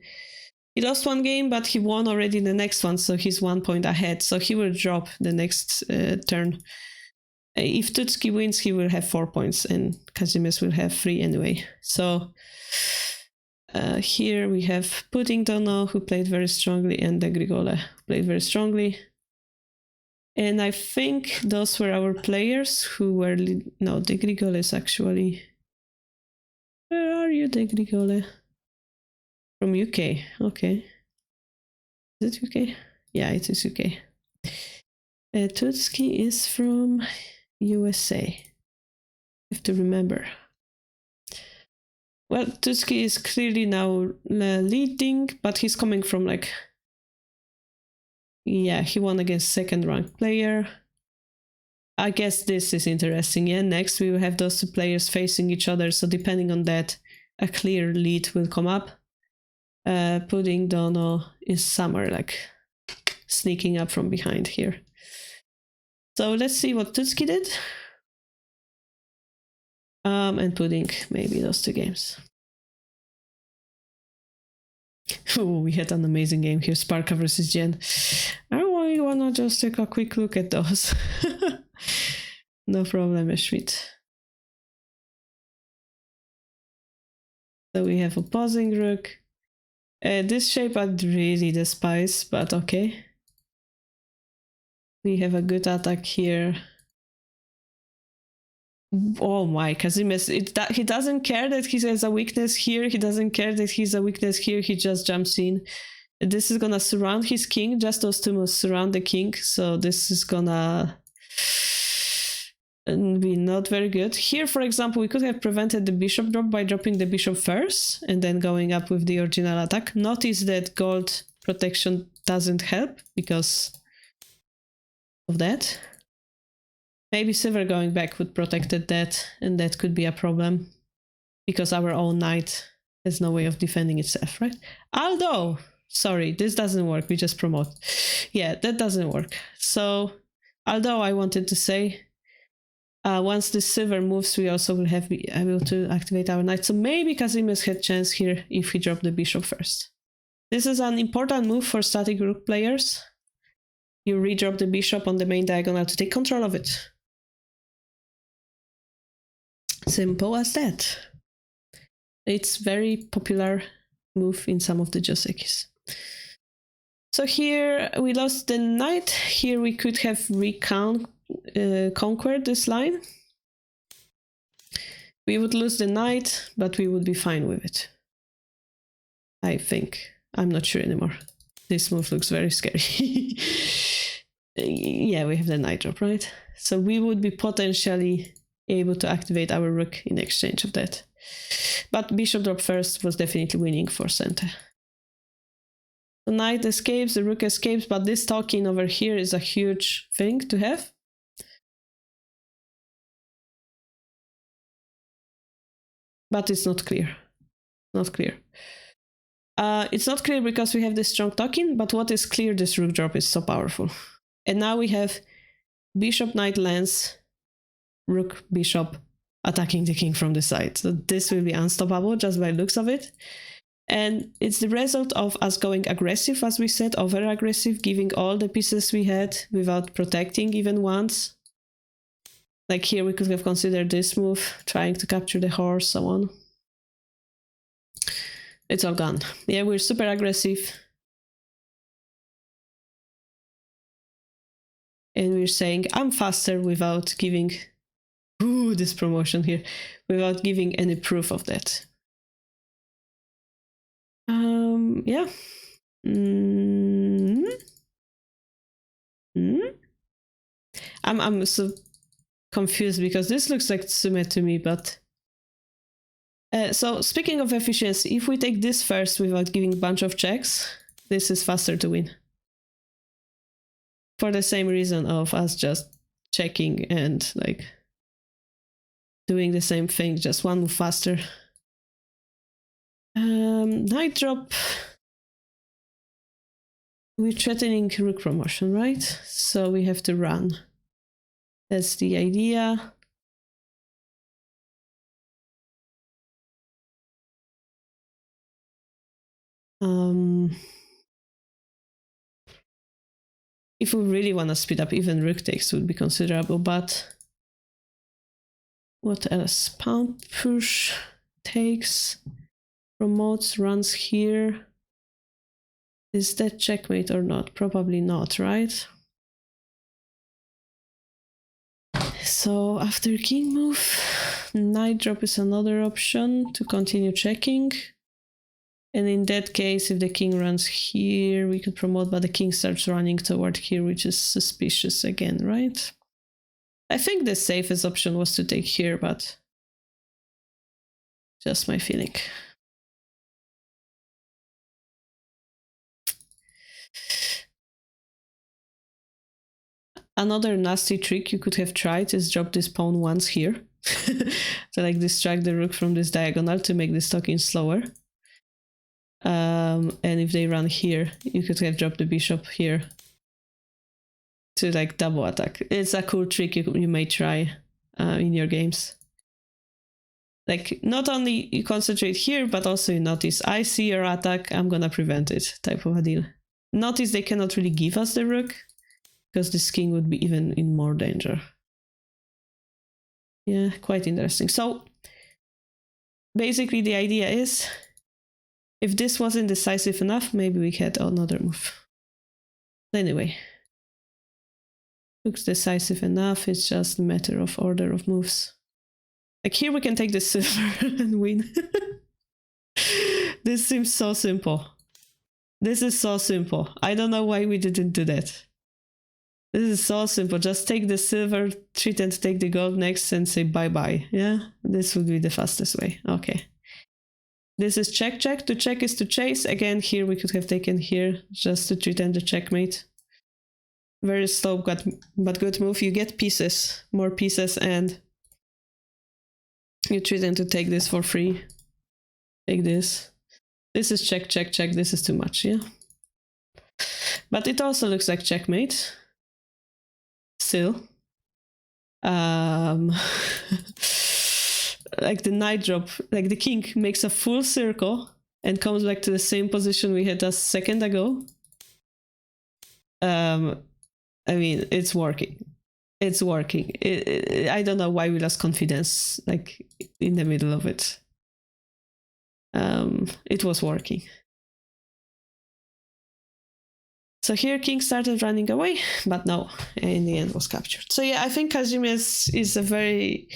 He lost one game, but he won already the next one, so he's 1 point ahead. So he will drop the next turn. If Tutsuki wins, he will have 4 points, and Kazimes will have 3 anyway. So here we have Pudding Dono, who played very strongly, and the Grigole played very strongly. And I think those were our players who were... No, the Grigole is actually... Where are you, the Grigole? From UK, okay. Is it UK? Yeah, it is UK. Tutsuki is from USA. You have to remember. Well, Tutsuki is clearly now leading, but he's coming from like... Yeah, he won against second ranked player. I guess this is interesting. Yeah, next we will have those two players facing each other. So depending on that, a clear lead will come up. Pudding Dono is somewhere like sneaking up from behind here. So let's see what Tutsuki did. And Pudding maybe those 2 games. Oh, we had an amazing game here, Sparka versus Jen. I wanna just take a quick look at those. No problem, Ashwit. So we have opposing rook. This shape I really despise, but okay. We have a good attack here. Oh my, Kazimes, he doesn't care that he has a weakness here, he doesn't care that he's a weakness here, he just jumps in. This is gonna surround his king, just those 2 moves surround the king, so this is gonna be not very good. Here, for example, we could have prevented the bishop drop by dropping the bishop first, and then going up with the original attack. Notice that gold protection doesn't help, because of that. Maybe silver going back would protected that, and that could be a problem because our own knight has no way of defending itself, right? Although, sorry, this doesn't work. We just promote. Yeah, that doesn't work. So, although I wanted to say, once the silver moves, we also will be able to activate our knight. So maybe Kazimes had chance here if he dropped the bishop first. This is an important move for static rook players. You redrop the bishop on the main diagonal to take control of it. Simple as that. It's very popular move in some of the josekis. So here we lost the knight. Here we could have conquered this line. We would lose the knight, but we would be fine with it. I think. I'm not sure anymore. This move looks very scary. Yeah, we have the knight drop, right? So we would be potentially able to activate our rook in exchange of that. But bishop drop first was definitely winning for Sente. The knight escapes, the rook escapes, but this talking over here is a huge thing to have. But it's not clear. Not clear. It's not clear because we have this strong talking, but what is clear, this rook drop is so powerful. And now we have bishop, knight, lance, rook, bishop, attacking the king from the side. So this will be unstoppable just by looks of it. And it's the result of us going aggressive, as we said, over-aggressive, giving all the pieces we had without protecting even once. Like here we could have considered this move, trying to capture the horse, so on. It's all gone. Yeah, we're super aggressive. And we're saying, I'm faster without giving... Ooh, this promotion here. Without giving any proof of that. Yeah. I'm so confused because this looks like Tsume to me, but so speaking of efficiency, if we take this first without giving a bunch of checks, this is faster to win. For the same reason of us just checking and like doing the same thing, just one move faster. Night drop. We're threatening rook promotion, right? So we have to run. That's the idea. If we really want to speed up, even rook takes would be considerable, but what else? Pound push takes, promotes, runs here. Is that checkmate or not? Probably not, right? So after king move, knight drop is another option to continue checking. And in that case, if the king runs here, we could promote, but the king starts running toward here, which is suspicious again, right? I think the safest option was to take here, but just my feeling. Another nasty trick you could have tried is drop this pawn once here to like distract the rook from this diagonal to make this talking slower. And if they run here, you could have dropped the bishop here to like double attack. It's a cool trick you may try in your games. Like not only you concentrate here, but also you notice I see your attack, I'm gonna prevent it type of a deal. Notice they cannot really give us the rook because this king would be even in more danger. Yeah, quite interesting. So basically the idea is if this wasn't decisive enough, maybe we had another move. Anyway, looks decisive enough, it's just a matter of order of moves. Like here we can take the silver and win. This seems so simple. This is so simple. I don't know why we didn't do that. This is so simple. Just take the silver, treat and take the gold next and say bye-bye. Yeah, this would be the fastest way. Okay. This is check, check. To check is to chase. Again, here we could have taken here just to treat and the checkmate. Very slow, but good move. You get pieces, more pieces, and you treat them to take this for free. Take this. This is check, check, check. This is too much, yeah? But it also looks like checkmate. Still. Like the knight drop, like the king makes a full circle and comes back to the same position we had a second ago. I mean, it's working. It's working. I don't know why we lost confidence, like in the middle of it. It was working. So here king started running away, but no, in the end was captured. So yeah, I think Kazumi is a very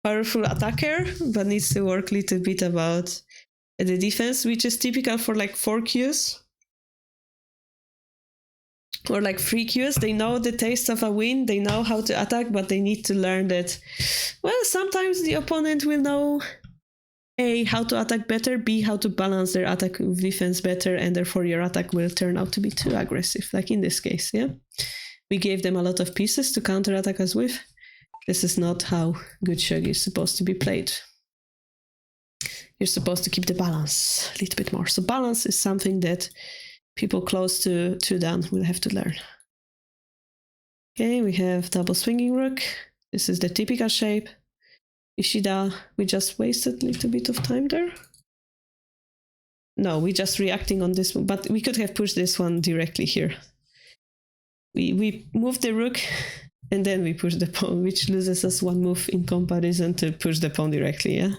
powerful attacker, but needs to work a little bit about the defense, which is typical for like 4 Qs. Or like 3 Qs. They know the taste of a win, they know how to attack, but they need to learn that, well, sometimes the opponent will know A, how to attack better, B, how to balance their attack with defense better, and therefore your attack will turn out to be too aggressive, like in this case, yeah? We gave them a lot of pieces to counterattack us with. This is not how good shogi is supposed to be played. You're supposed to keep the balance a little bit more. So balance is something that people close to Dan will have to learn. Okay, we have double swinging rook. This is the typical shape. Ishida, we just wasted a little bit of time there. No, we just reacting on this one, but we could have pushed this one directly here. We moved the rook and then we push the pawn, which loses us one move in comparison to push the pawn directly, yeah?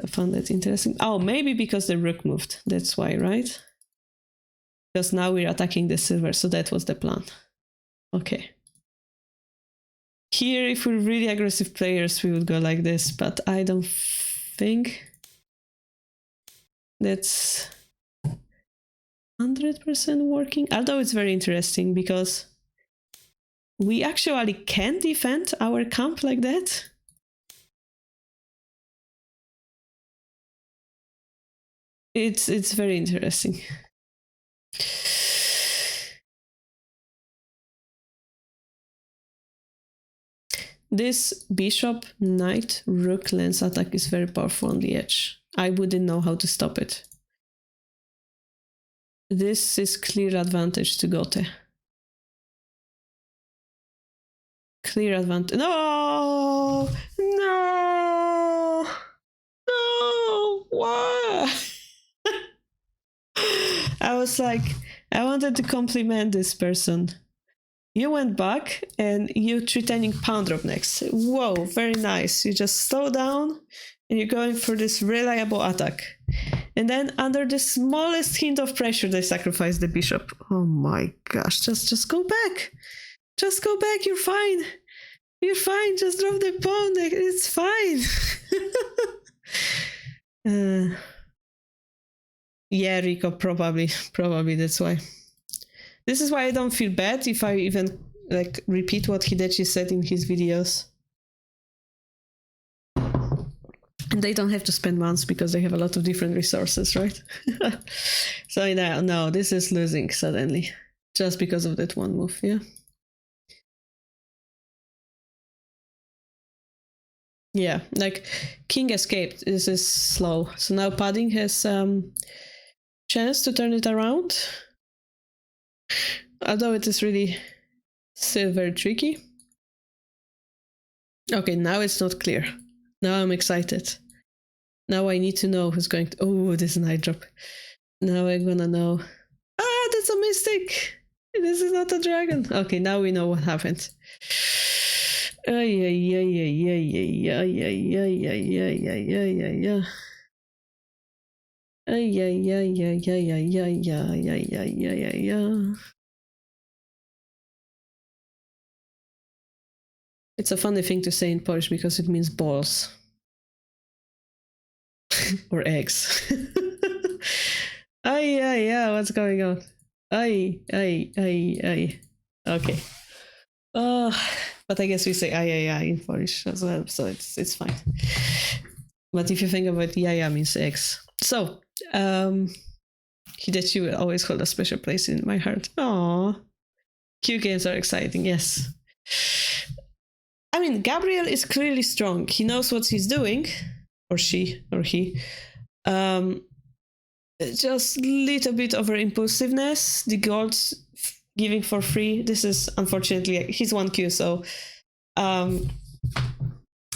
I found that interesting. Oh, maybe because the rook moved, that's why, right? Because now we're attacking the silver, so that was the plan. Okay. Here, if we're really aggressive players, we would go like this, but I don't think that's 100% working. Although it's very interesting because we actually can defend our camp like that. It's very interesting. This bishop, knight, rook, lance attack is very powerful on the edge. I wouldn't know how to stop it. This is clear advantage to Gote. Clear advantage. No! No! No! Why? I was like, I wanted to compliment this person. You went back and you threatening pound drop next. Whoa, very nice. You just slow down and you're going for this reliable attack. And then under the smallest hint of pressure, they sacrifice the bishop. Oh my gosh, just go back. Just go back, you're fine. You're fine, just drop the pawn, it's fine. Yeah, Rico, probably that's why. This is why I don't feel bad if I even like repeat what Hidechi said in his videos. And they don't have to spend months because they have a lot of different resources, right? So no, this is losing suddenly. Just because of that one move, yeah. Yeah, like king escaped. This is slow. So now padding has chance to turn it around. Although it is really still very tricky. Okay, now it's not clear. Now I'm excited. Now I need to know who's going to... Oh, this knight drop. Now I'm gonna know. Ah, that's a mistake. This is not a dragon. Okay, now we know what happened. It's a funny thing to say in Polish because it means balls. Or eggs. What's going on? Okay. But I guess we say in Polish as well, so it's fine. But if you think about means eggs. So, Hidechi will always hold a special place in my heart. Aww. Q games are exciting, yes. I mean, Gabriel is clearly strong. He knows what he's doing. Or she, or he. Just a little bit over impulsiveness. The gold giving for free. This is, unfortunately, he's 1Q, so...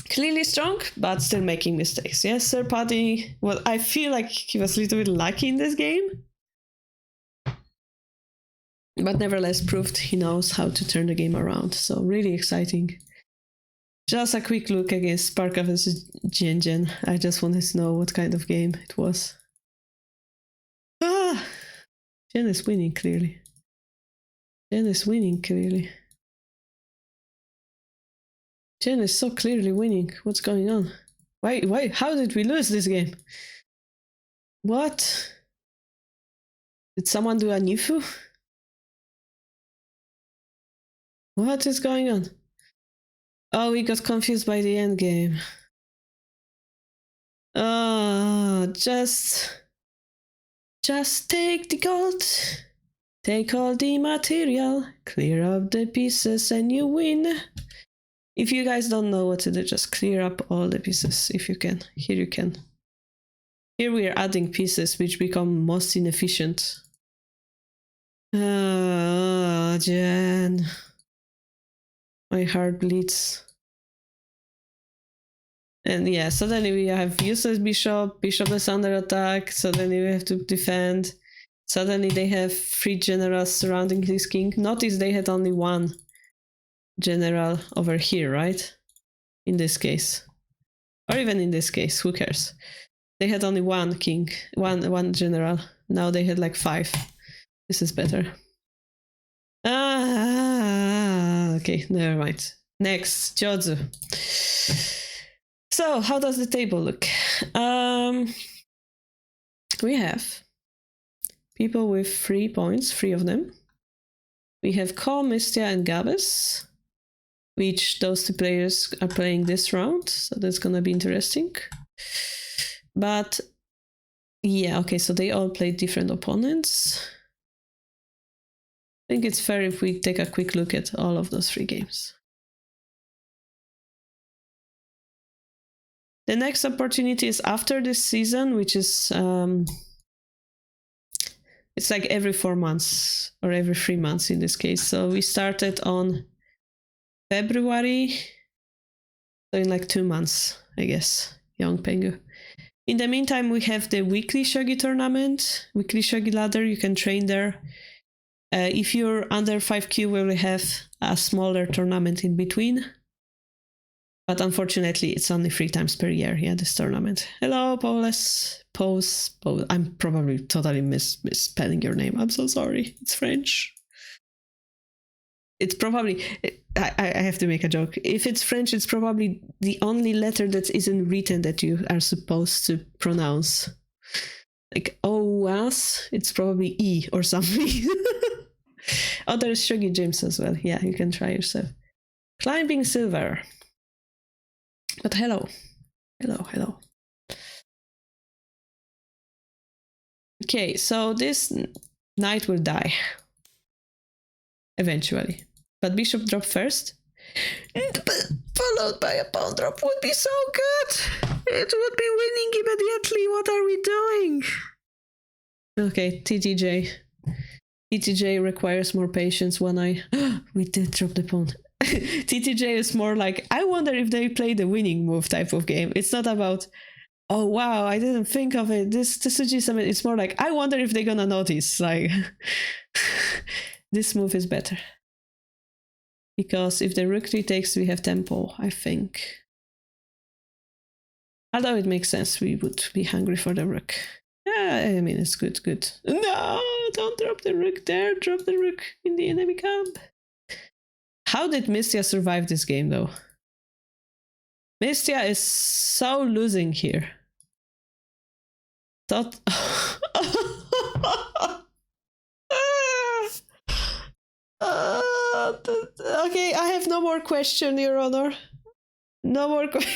clearly strong, but still making mistakes. Yes, Sir Paddy. Well, I feel like he was a little bit lucky in this game. But nevertheless proved he knows how to turn the game around. So really exciting. Just a quick look against Sparka vs. Jianjian. I just wanted to know what kind of game it was. Ah! Jian is winning, clearly. Jian is winning, clearly. Jian is so clearly winning. What's going on? Why? How did we lose this game? What? Did someone do a Nifu? What is going on? Oh, we got confused by the end game. Oh, just take the gold. Take all the material. Clear up the pieces and you win. If you guys don't know what to do, just clear up all the pieces if you can. Here you can. Here we are adding pieces which become most inefficient. Oh, Jen. My heart bleeds. And yeah, suddenly we have useless bishop, bishop is under attack, suddenly we have to defend. Suddenly they have 3 generals surrounding this king. Notice they had only 1 general over here, right? In this case. Or even in this case, who cares? They had only 1 king, one general. Now they had like 5. This is better. Okay, never mind. Next, Jozu. So, how does the table look? we have people with 3 points, 3 of them. We have Ko, Mistia, and Gabes, which those 2 players are playing this round, so that's gonna be interesting. But yeah, okay, so they all played different opponents. I think it's fair if we take a quick look at all of those 3 games. The next opportunity is after this season, which is it's like every 4 months or every 3 months in this case. So we started on February, so in like 2 months, I guess, young Pengu. In the meantime, we have the weekly Shogi tournament, weekly Shogi ladder. You can train there. If you're under 5Q, we will have a smaller tournament in between. But unfortunately, it's only 3 times per year, yeah, this tournament. Hello, Paulus. Pose. I'm probably totally misspelling your name. I'm so sorry. It's French. It's probably... I have to make a joke. If it's French, it's probably the only letter that isn't written that you are supposed to pronounce. Like OAS, it's probably E or something. Oh, there's Shogi James as well. Yeah, you can try yourself. Climbing silver. But hello. Okay, so this knight will die. Eventually. But bishop drop first. Followed by a pawn drop would be so good. It would be winning immediately. What are we doing? Okay, TTJ. TTJ requires more patience when we did drop the pawn. TTJ is more like, I wonder if they play the winning move type of game. It's not about, oh wow, I didn't think of it. This G7, it's more like, I wonder if they're gonna notice. Like, this move is better. Because if the rook retakes, we have tempo, I think. Although it makes sense, we would be hungry for the rook. Yeah, I mean, it's good. No, don't drop the rook there. Drop the rook in the enemy camp. How did Mistia survive this game, though? Mistia is so losing here. Okay, I have no more question, Your Honor. No more question.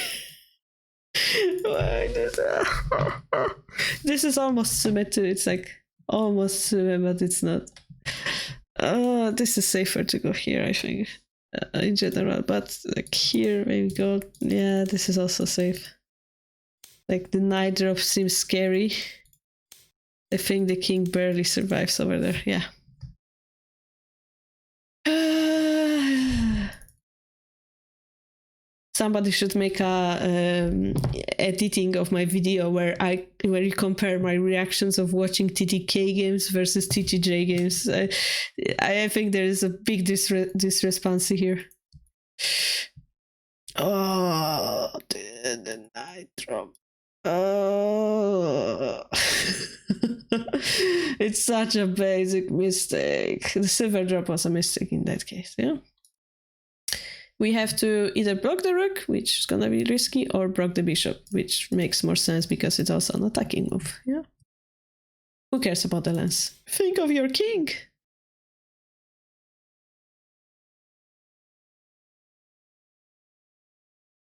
This is almost symmetric. It's like almost symmetric, but it's not. This is safer to go here, I think, in general. But like here, maybe go. Yeah, this is also safe. Like the knight drop seems scary. I think the king barely survives over there. Yeah. Somebody should make a editing of my video where you compare my reactions of watching TTK games versus TTJ games. I think there is a big discrepancy here. Oh, the night drop. Oh, it's such a basic mistake. The silver drop was a mistake in that case, yeah. We have to either block the rook, which is gonna be risky, or block the bishop, which makes more sense because it's also an attacking move, yeah? Who cares about the lance? Think of your king!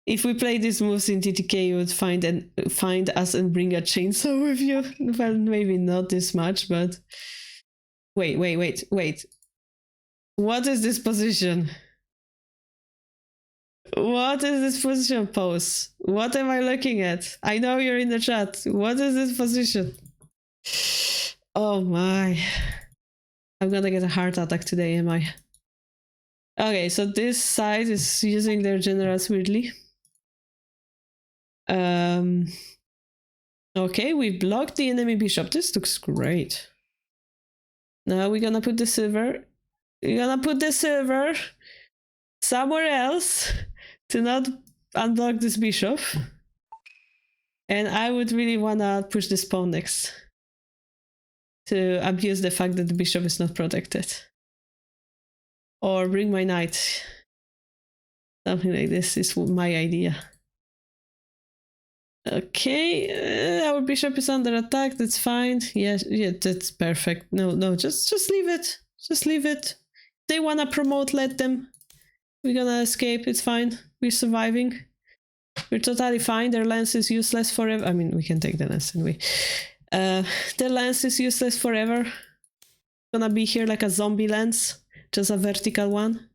If we play these moves in TTK, you would find us and bring a chainsaw with you. Well, maybe not this much, but... Wait. What is this position? What is this position pose? What am I looking at? I know you're in the chat. What is this position? Oh my. I'm gonna get a heart attack today, am I? Okay, so this side is using their generals weirdly. Okay, we blocked the enemy bishop. This looks great. Now we're gonna put the silver. We're gonna put the silver somewhere else to not unblock this bishop. And I would really wanna push this pawn next to abuse the fact that the bishop is not protected. Or bring my knight. Something like this is my idea. Okay, our bishop is under attack. That's fine. Yeah, that's perfect. No, just leave it. Just leave it. They wanna promote, let them. We're gonna escape. It's fine. We're surviving. We're totally fine. Their lance is useless forever. I mean, we can take the lance anyway. Their lance is useless forever. Gonna be here like a zombie lance, just a vertical one.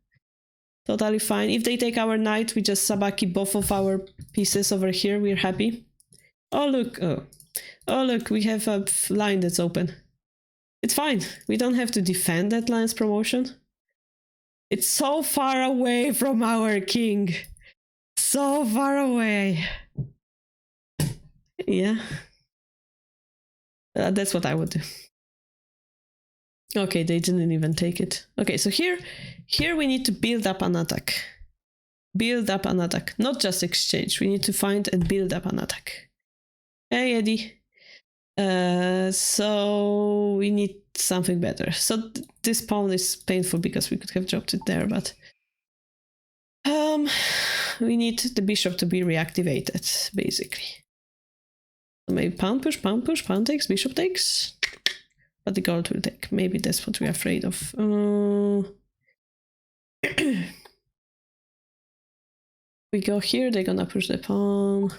Totally fine. If they take our knight, we just sabaki both of our pieces over here. We're happy. Oh look! Oh look! We have a line that's open. It's fine. We don't have to defend that line's promotion. It's so far away from our king. So far away. Yeah. That's what I would do. Okay, they didn't even take it. Okay, so here we need to build up an attack. Build up an attack, not just exchange. We need to find and build up an attack. Hey, Eddie. So we need something better. So this pawn is painful because we could have dropped it there, but we need the bishop to be reactivated, basically. Maybe pawn push, pawn takes, bishop takes. But the gold will take. Maybe that's what we're afraid of. We go here, they're gonna push the pawn.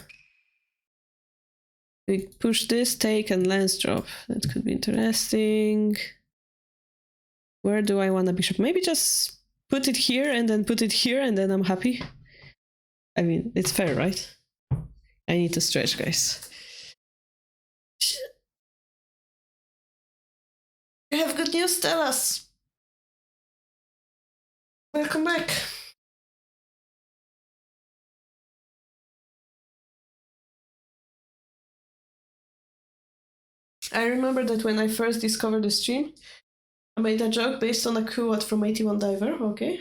We push this, take, and lance drop. That could be interesting. Where do I want a bishop? Maybe just put it here and then put it here and then I'm happy. I mean, it's fair, right? I need to stretch, guys. You have good news? Tell us. Welcome back. I remember that when I first discovered the stream, I made a joke based on a quote from 81 Diver. Okay.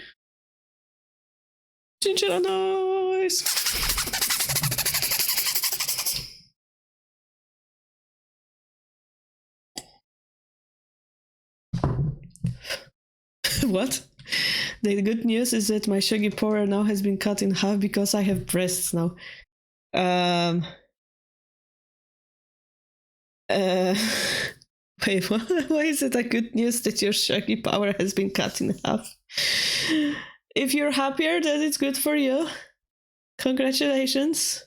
Ginger noise. What? The good news is that my Shogi power now has been cut in half because I have breasts now. Wait, why is it a good news that your Shogi power has been cut in half? If you're happier, then it's good for you. Congratulations.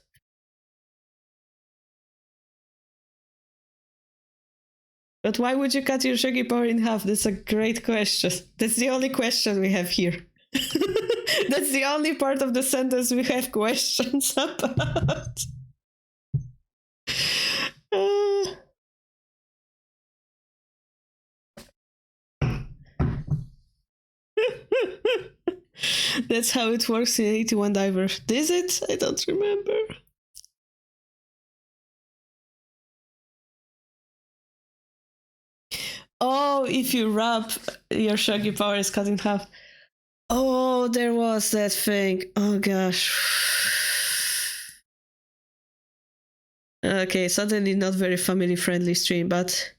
But why would you cut your Shogi power in half? That's a great question. That's the only question we have here. That's the only part of the sentence we have questions about. That's how it works in 81 Diver. Is it? I don't remember. Oh, if you wrap, your Shogi power is cut in half. Oh, there was that thing. Oh gosh. Okay, suddenly not very family-friendly stream, but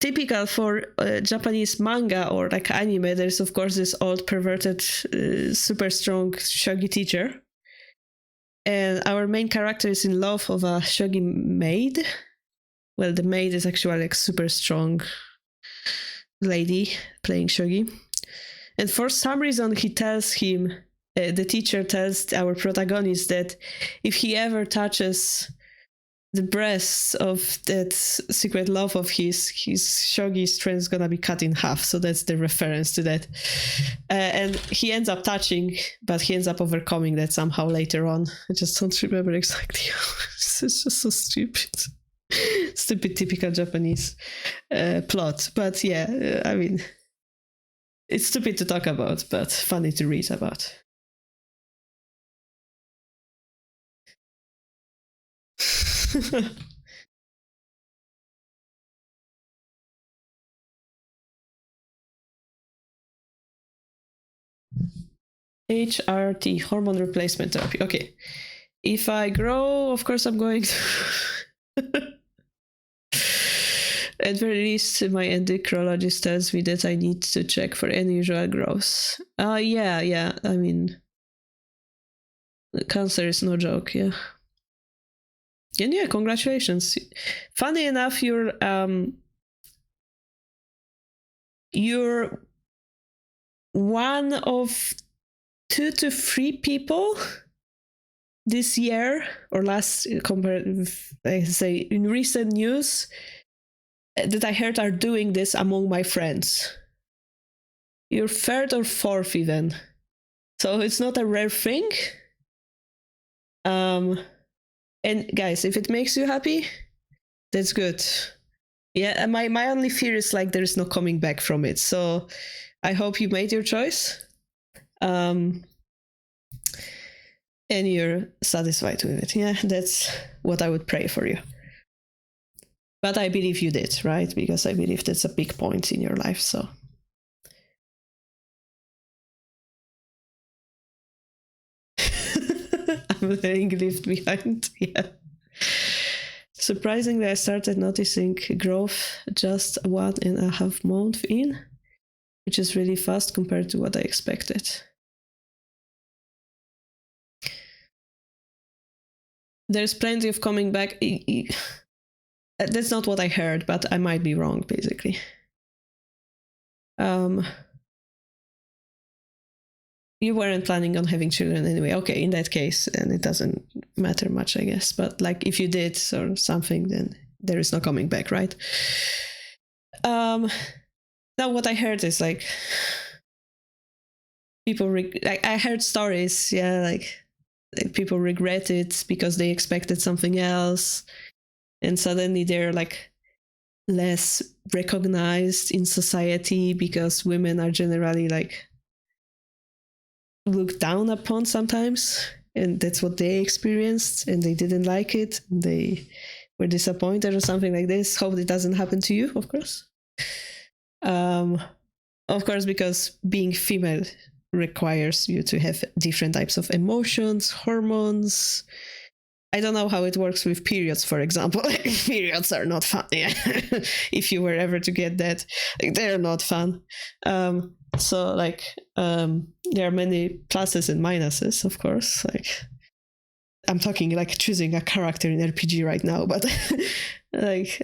typical for Japanese manga or like anime, there's of course this old perverted, super strong shogi teacher. And our main character is in love of a shogi maid. Well, the maid is actually like super strong lady playing shogi. And for some reason he tells him, the teacher tells our protagonist that if he ever touches the breasts of that secret love of his shogi strength is gonna be cut in half. So that's the reference to that. And he ends up touching, but he ends up overcoming that somehow later on. I just don't remember exactly how. It's just so stupid. Stupid typical Japanese plot. But yeah, I mean, it's stupid to talk about, but funny to read about. HRT, hormone replacement therapy. Okay. If I grow, of course I'm going to... At very least, my endocrinologist tells me that I need to check for unusual growth. Yeah. I mean, cancer is no joke, yeah. And yeah, congratulations. Funny enough, you're one of 2 to 3 people this year or last, I say in recent news, that I heard are doing this among my friends. You're 3rd or 4th even. So it's not a rare thing. And guys, if it makes you happy, that's good. Yeah, my only fear is like there's no coming back from it. So I hope you made your choice. And you're satisfied with it. Yeah, that's what I would pray for you. But I believe you did, right? Because I believe that's a big point in your life, so. I'm being left behind, yeah. Surprisingly, I started noticing growth just 1.5 months in, which is really fast compared to what I expected. There's plenty of coming back. That's not what I heard, but I might be wrong, basically. You weren't planning on having children anyway. Okay, in that case, and it doesn't matter much, I guess. But like if you did or something, then there is no coming back, right? Now what I heard is like people, I heard stories, yeah, like people regret it because they expected something else. And suddenly they're like less recognized in society because women are generally like looked down upon sometimes, and that's what they experienced and they didn't like it. They were disappointed or something like this. Hope it doesn't happen to you, of course. Of course, because being female requires you to have different types of emotions, hormones. I don't know how it works with periods, for example. Periods are not fun. Yeah. If you were ever to get that, like, they're not fun. So like there are many pluses and minuses, of course. Like I'm talking like choosing a character in RPG right now, but like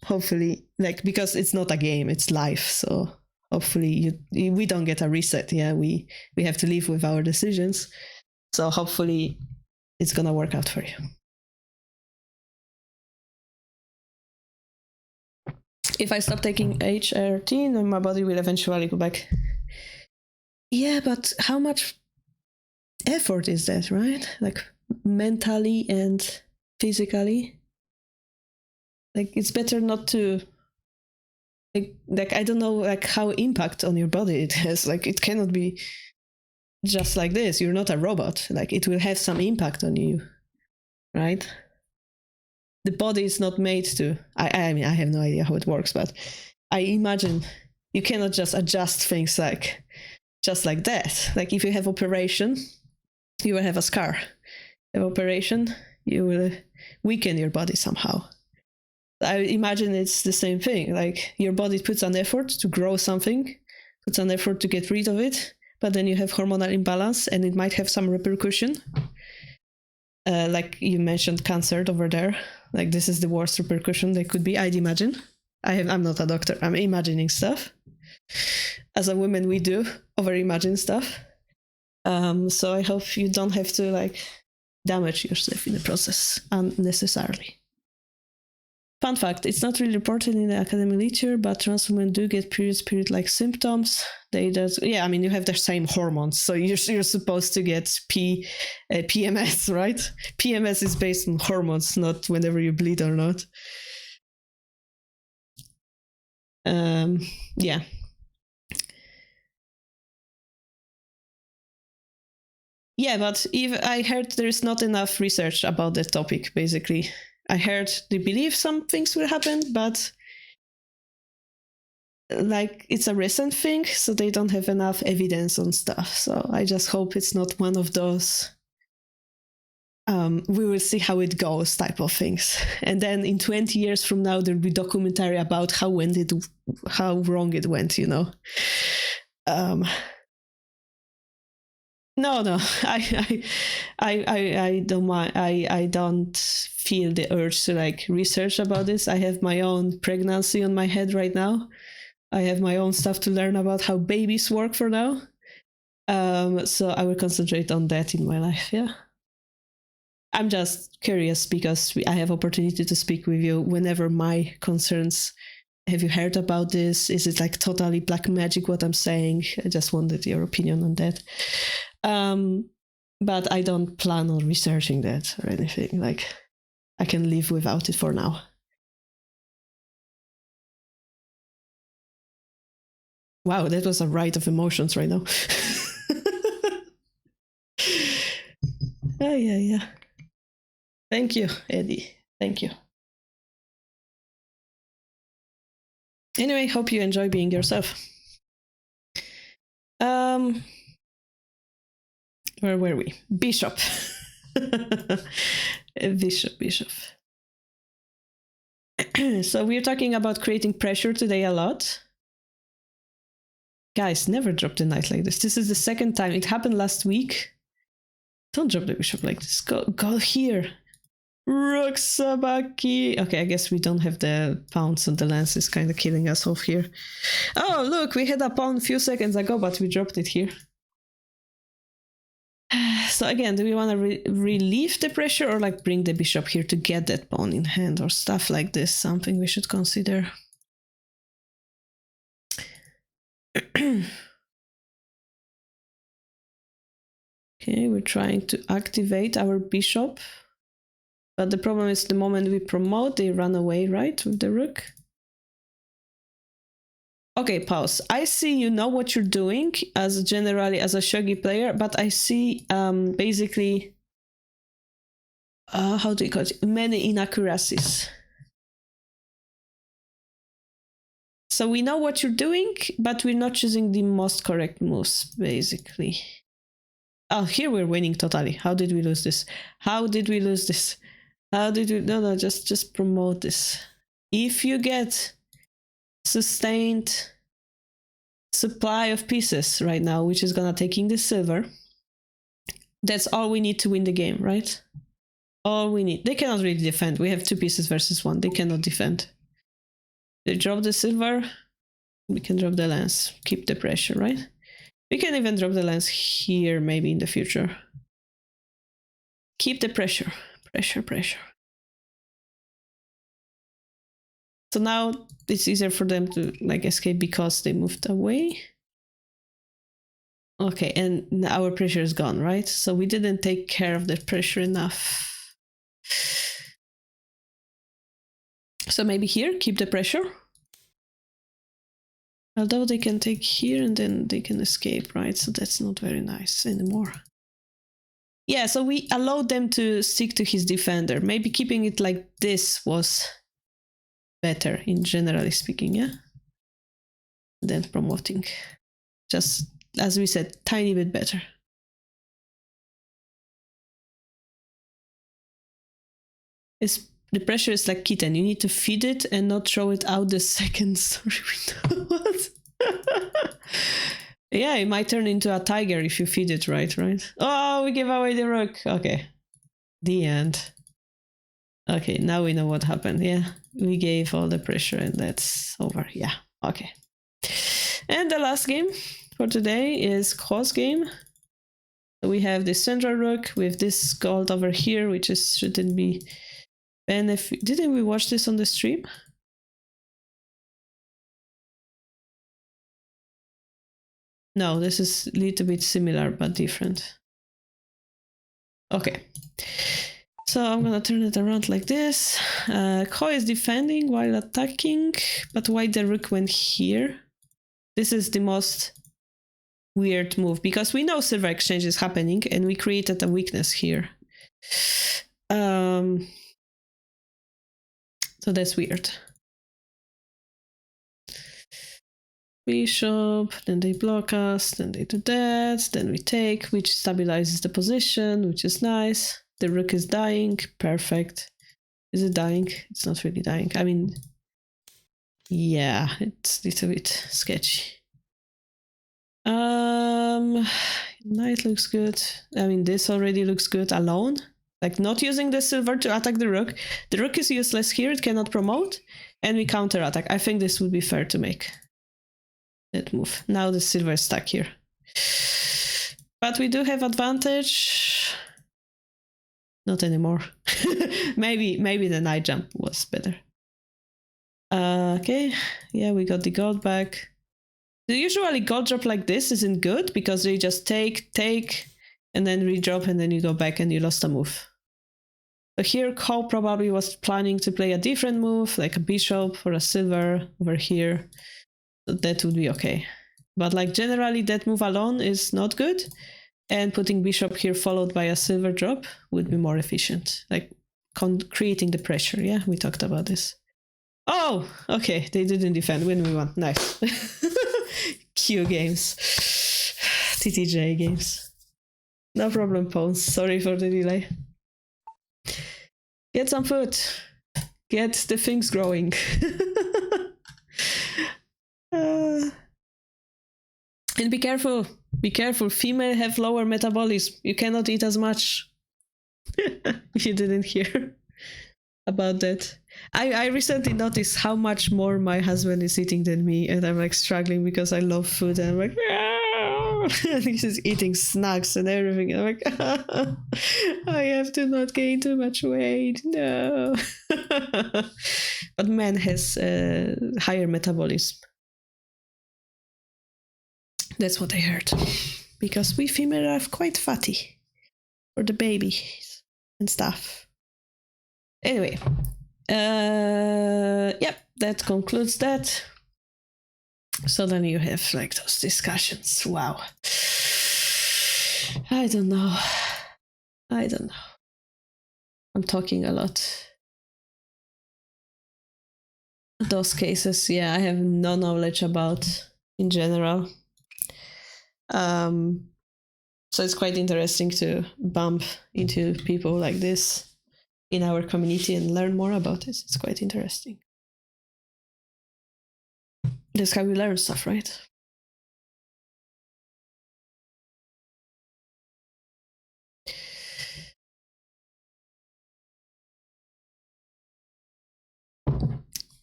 hopefully, like, because it's not a game, it's life. So hopefully we don't get a reset. Yeah, we have to live with our decisions. So hopefully it's gonna work out for you. If I stop taking HRT, then my body will eventually go back. Yeah, but how much effort is that, right? Like mentally and physically. Like it's better not to. Like I don't know like how impact on your body it has. Like it cannot be just like this. You're not a robot. Like it will have some impact on you, right? The body is not made to. I mean I have no idea how it works, but I imagine you cannot just adjust things like just like that. Like if you have operation, you will have a scar. Have operation, you will weaken your body somehow. I imagine it's the same thing. Like your body puts an effort to grow something, puts an effort to get rid of it, but then you have hormonal imbalance and it might have some repercussion. Like you mentioned cancer over there. Like this is the worst repercussion there could be, I'd imagine. I'm not a doctor. I'm imagining stuff. As a woman, we do over-imagine stuff. So I hope you don't have to like damage yourself in the process unnecessarily. Fun fact, it's not really reported in the academic literature, but trans women do get period-like symptoms. They just, yeah, I mean, you have the same hormones, so you're supposed to get PMS, right? PMS is based on hormones, not whenever you bleed or not. Yeah. Yeah, but I heard there's not enough research about that topic, basically. I heard they believe some things will happen, but like it's a recent thing, so they don't have enough evidence on stuff. So I just hope it's not one of those we will see how it goes type of things. And then in 20 years from now, there'll be documentary about how wrong it went, you know. No, I don't mind. I don't feel the urge to like research about this. I have my own pregnancy on my head right now. I have my own stuff to learn about how babies work for now. So I will concentrate on that in my life, yeah. I'm just curious because I have opportunity to speak with you whenever my concerns. Have you heard about this? Is it like totally black magic what I'm saying? I just wanted your opinion on that. But I don't plan on researching that or anything. Like, I can live without it for now. Wow, that was a ride of emotions right now. Yeah. Thank you, Eddie. Thank you. Anyway, hope you enjoy being yourself. Where were we? Bishop. Bishop. So we're talking about creating pressure today a lot. Guys, never drop the knight like this. This is the second time. It happened last week. Don't drop the bishop like this. Go here. Rook Sabaki. Okay, I guess we don't have the pawns, and the lance is kind of killing us off here. Oh, look, we had a pawn a few seconds ago, but we dropped it here. So again, do we want to relieve the pressure or like bring the bishop here to get that pawn in hand or stuff like this? Something we should consider. Okay, we're trying to activate our bishop. But the problem is the moment we promote, they run away, right, with the rook? Okay, pause. I see you know what you're doing generally as a shogi player, but I see basically, how do you call it? Many inaccuracies. So we know what you're doing, but we're not choosing the most correct moves, basically. Oh, here we're winning totally. How did we lose this? How did we lose this? How did we... No, just promote this. If you get sustained supply of pieces right now, which is gonna take in the silver, that's all we need to win the game, right? All we need. They cannot really defend. We have 2 pieces versus 1. They cannot defend. They drop the silver. We can drop the lance. Keep the pressure, right? We can even drop the lance here maybe in the future. Keep the pressure. Pressure. So now it's easier for them to like escape because they moved away. Okay, and our pressure is gone, right? So we didn't take care of the pressure enough. So maybe here, keep the pressure. Although they can take here and then they can escape, right? So that's not very nice anymore. Yeah, so we allowed them to stick to his defender. Maybe keeping it like this was better, in generally speaking, yeah? Than promoting. Just, as we said, tiny bit better. The pressure is like kitten. You need to feed it and not throw it out the second story window. What? Yeah, it might turn into a tiger if you feed it right? Oh, we gave away the rook. Okay. The end. Okay, now we know what happened. Yeah, we gave all the pressure and that's over. Yeah, okay. And the last game for today is Ko's game. So we have the central rook with this gold over here, which shouldn't be benefit. Didn't we watch this on the stream? No, this is a little bit similar but different. Okay. So I'm gonna turn it around like this. Ko is defending while attacking, but why the rook went here? This is the most weird move because we know silver exchange is happening and we created a weakness here. So that's weird. Bishop, then they block us, then they do that, then we take, which stabilizes the position, which is nice. The rook is dying, perfect. Is it dying? It's not really dying. I mean, yeah, it's a little bit sketchy. Knight looks good. I mean, this already looks good alone. Like not using the silver to attack the rook. The rook is useless here, it cannot promote, and we counter attack. I think this would be fair to make that move. Now the silver is stuck here. But we do have advantage. Not anymore. maybe the knight jump was better. Okay, yeah, we got the gold back. Usually gold drop like this isn't good because they just take, and then redrop, and then you go back and you lost a move. So here Cole probably was planning to play a different move, like a bishop or a silver over here. So that would be okay. But like generally that move alone is not good. And putting bishop here followed by a silver drop would be more efficient. Like creating the pressure, yeah? We talked about this. Oh, okay, they didn't defend. Win, we won. Nice. Q games. TTJ games. No problem, pawns. Sorry for the delay. Get some food. Get the things growing. And be careful. Be careful. Female have lower metabolism. You cannot eat as much. If you didn't hear about that. I recently noticed how much more my husband is eating than me, and I'm like struggling because I love food, and I'm like, and he's just eating snacks and everything. And I'm like, I have to not gain too much weight. No. But man has higher metabolism. That's what I heard. Because we female are quite fatty for the babies and stuff. Anyway, yep, that concludes that. So then you have like those discussions. Wow. I don't know. I'm talking a lot. Those cases, yeah, I have no knowledge about in general. So it's quite interesting to bump into people like this in our community and learn more about it. It's quite interesting. That's how we learn stuff, right?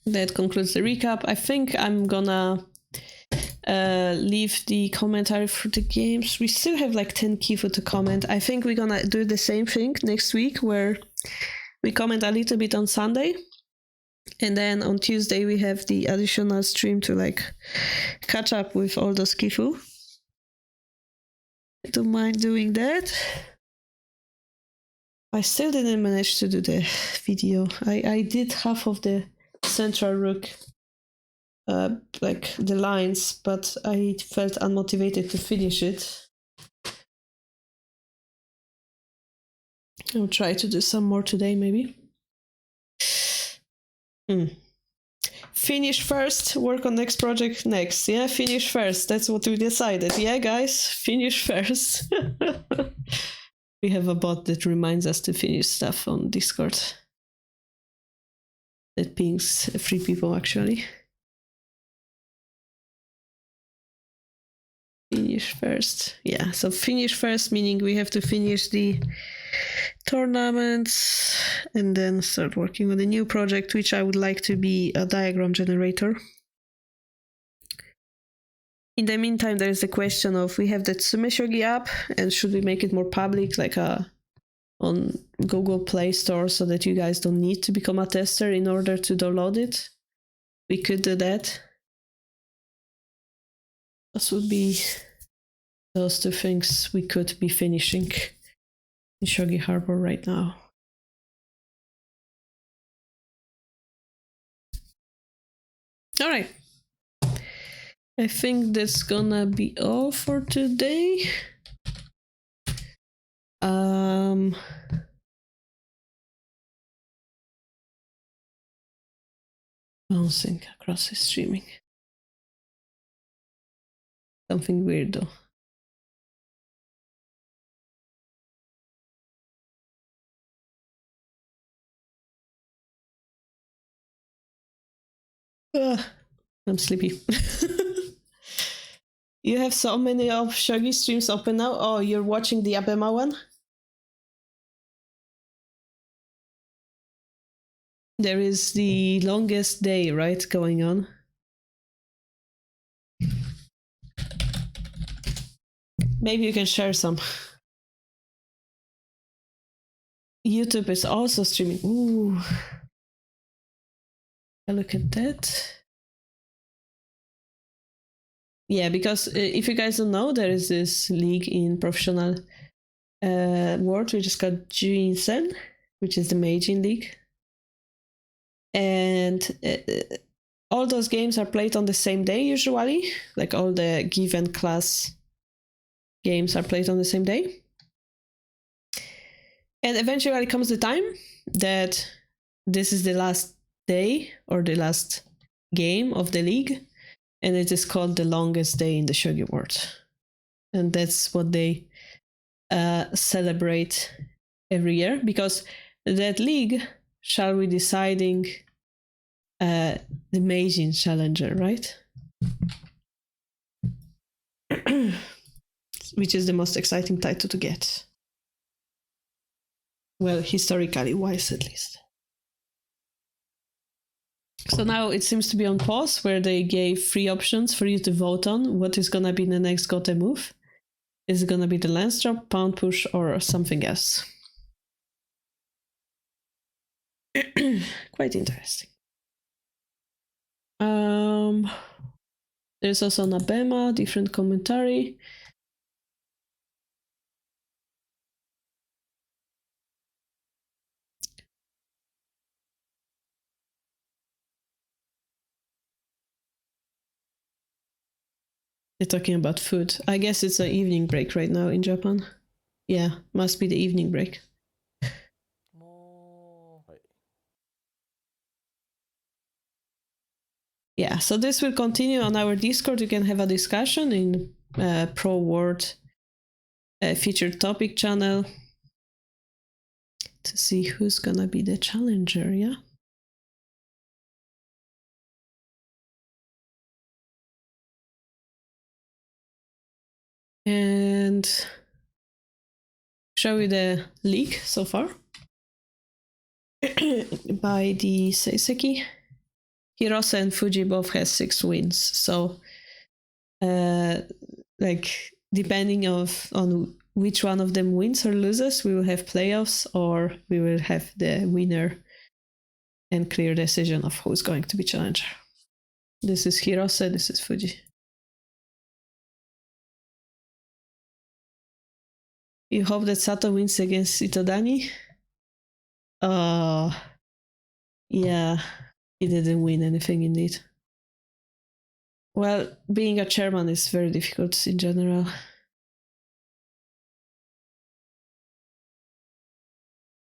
That concludes the recap. I think I'm gonna leave the commentary for the games. We still have like 10 Kifu to comment. I think we're gonna do the same thing next week where we comment a little bit on Sunday, and then on Tuesday we have the additional stream to like catch up with all those Kifu. I don't mind doing that. I still didn't manage to do the video. I did half of the central rook, like the lines, but I felt unmotivated to finish it. I'll try to do some more today, maybe. Finish first, work on next project next. Yeah, finish first. That's what we decided. Yeah, guys, finish first. We have a bot that reminds us to finish stuff on Discord. That pings 3 people, actually. Finish first. Yeah, so finish first, meaning we have to finish the tournaments and then start working on a new project, which I would like to be a diagram generator. In the meantime, there is the question of, we have the Shogi app, and should we make it more public, like on Google Play Store, so that you guys don't need to become a tester in order to download it? We could do that. Those would be those 2 things we could be finishing in Shogi Harbour right now. All right. I think that's gonna be all for today. Bouncing across the streaming. Something weird though. I'm sleepy. You have so many of Shogi streams open now. Oh, you're watching the Abema one? there is the longest day, right, going on. Maybe you can share some. YouTube is also streaming. Ooh. Look at that. Yeah, because if you guys don't know, there is this league in professional world which is called Juinsen, which is the Meijin League. And all those games are played on the same day usually. Like all the given class games are played on the same day. And eventually comes the time that this is the last day or the last game of the league. And it is called the longest day in the Shogi world. And that's what they celebrate every year, because that league shall be deciding the Meijin Challenger, right? Which is the most exciting title to get. Well, historically wise at least. So now it seems to be on pause, where they gave 3 options for you to vote on what is gonna be the next Gote move. Is it gonna be the lance drop, pound push, or something else? Quite interesting. There's also Nabema, different commentary. They're talking about food. I guess it's an evening break right now in Japan. Yeah, must be the evening break. Yeah, so this will continue on our Discord. You can have a discussion in Pro World featured topic channel to see who's gonna be the challenger, yeah? And show you the league so far by the Seiseki. Hirose and Fuji both has 6 wins. So, like, depending on which one of them wins or loses, we will have playoffs, or we will have the winner and clear decision of who's going to be challenger. This is Hirose, this is Fuji. You hope that Sato wins against Itodani? Yeah, he didn't win anything indeed. Well, being a chairman is very difficult in general.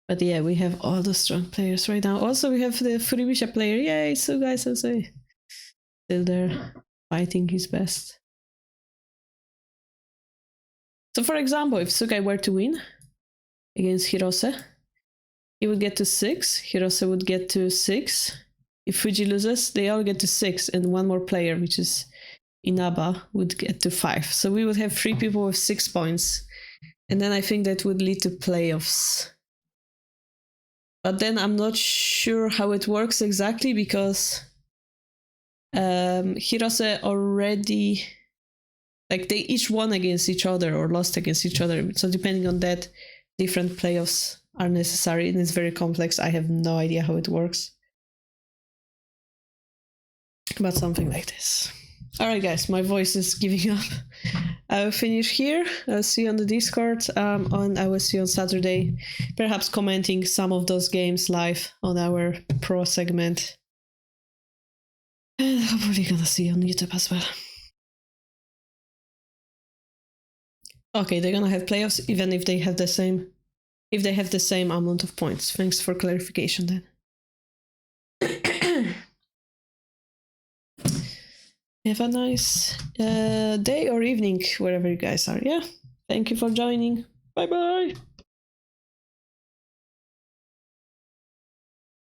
But yeah, we have all the strong players right now. Also, we have the Furibisha player. Yay, Sugai Sensei. Still there, fighting his best. So for example, if Sugai were to win against Hirose, he would get to 6, Hirose would get to 6. If Fuji loses, they all get to 6, and one more player, which is Inaba, would get to 5. So we would have 3 people with 6 points. And then I think that would lead to playoffs. But then I'm not sure how it works exactly, because Hirose already, like, they each won against each other or lost against each other. So depending on that, different playoffs are necessary, and it's very complex. I have no idea how it works. But something like this. Alright guys, my voice is giving up. I will finish here. I'll see you on the Discord, and I will see you on Saturday, perhaps commenting some of those games live on our pro segment. And hopefully gonna see you on YouTube as well. Okay, they're gonna have playoffs even if they have the same amount of points. Thanks for clarification then. Have a nice day or evening wherever you guys are. Yeah, thank you for joining. Bye bye.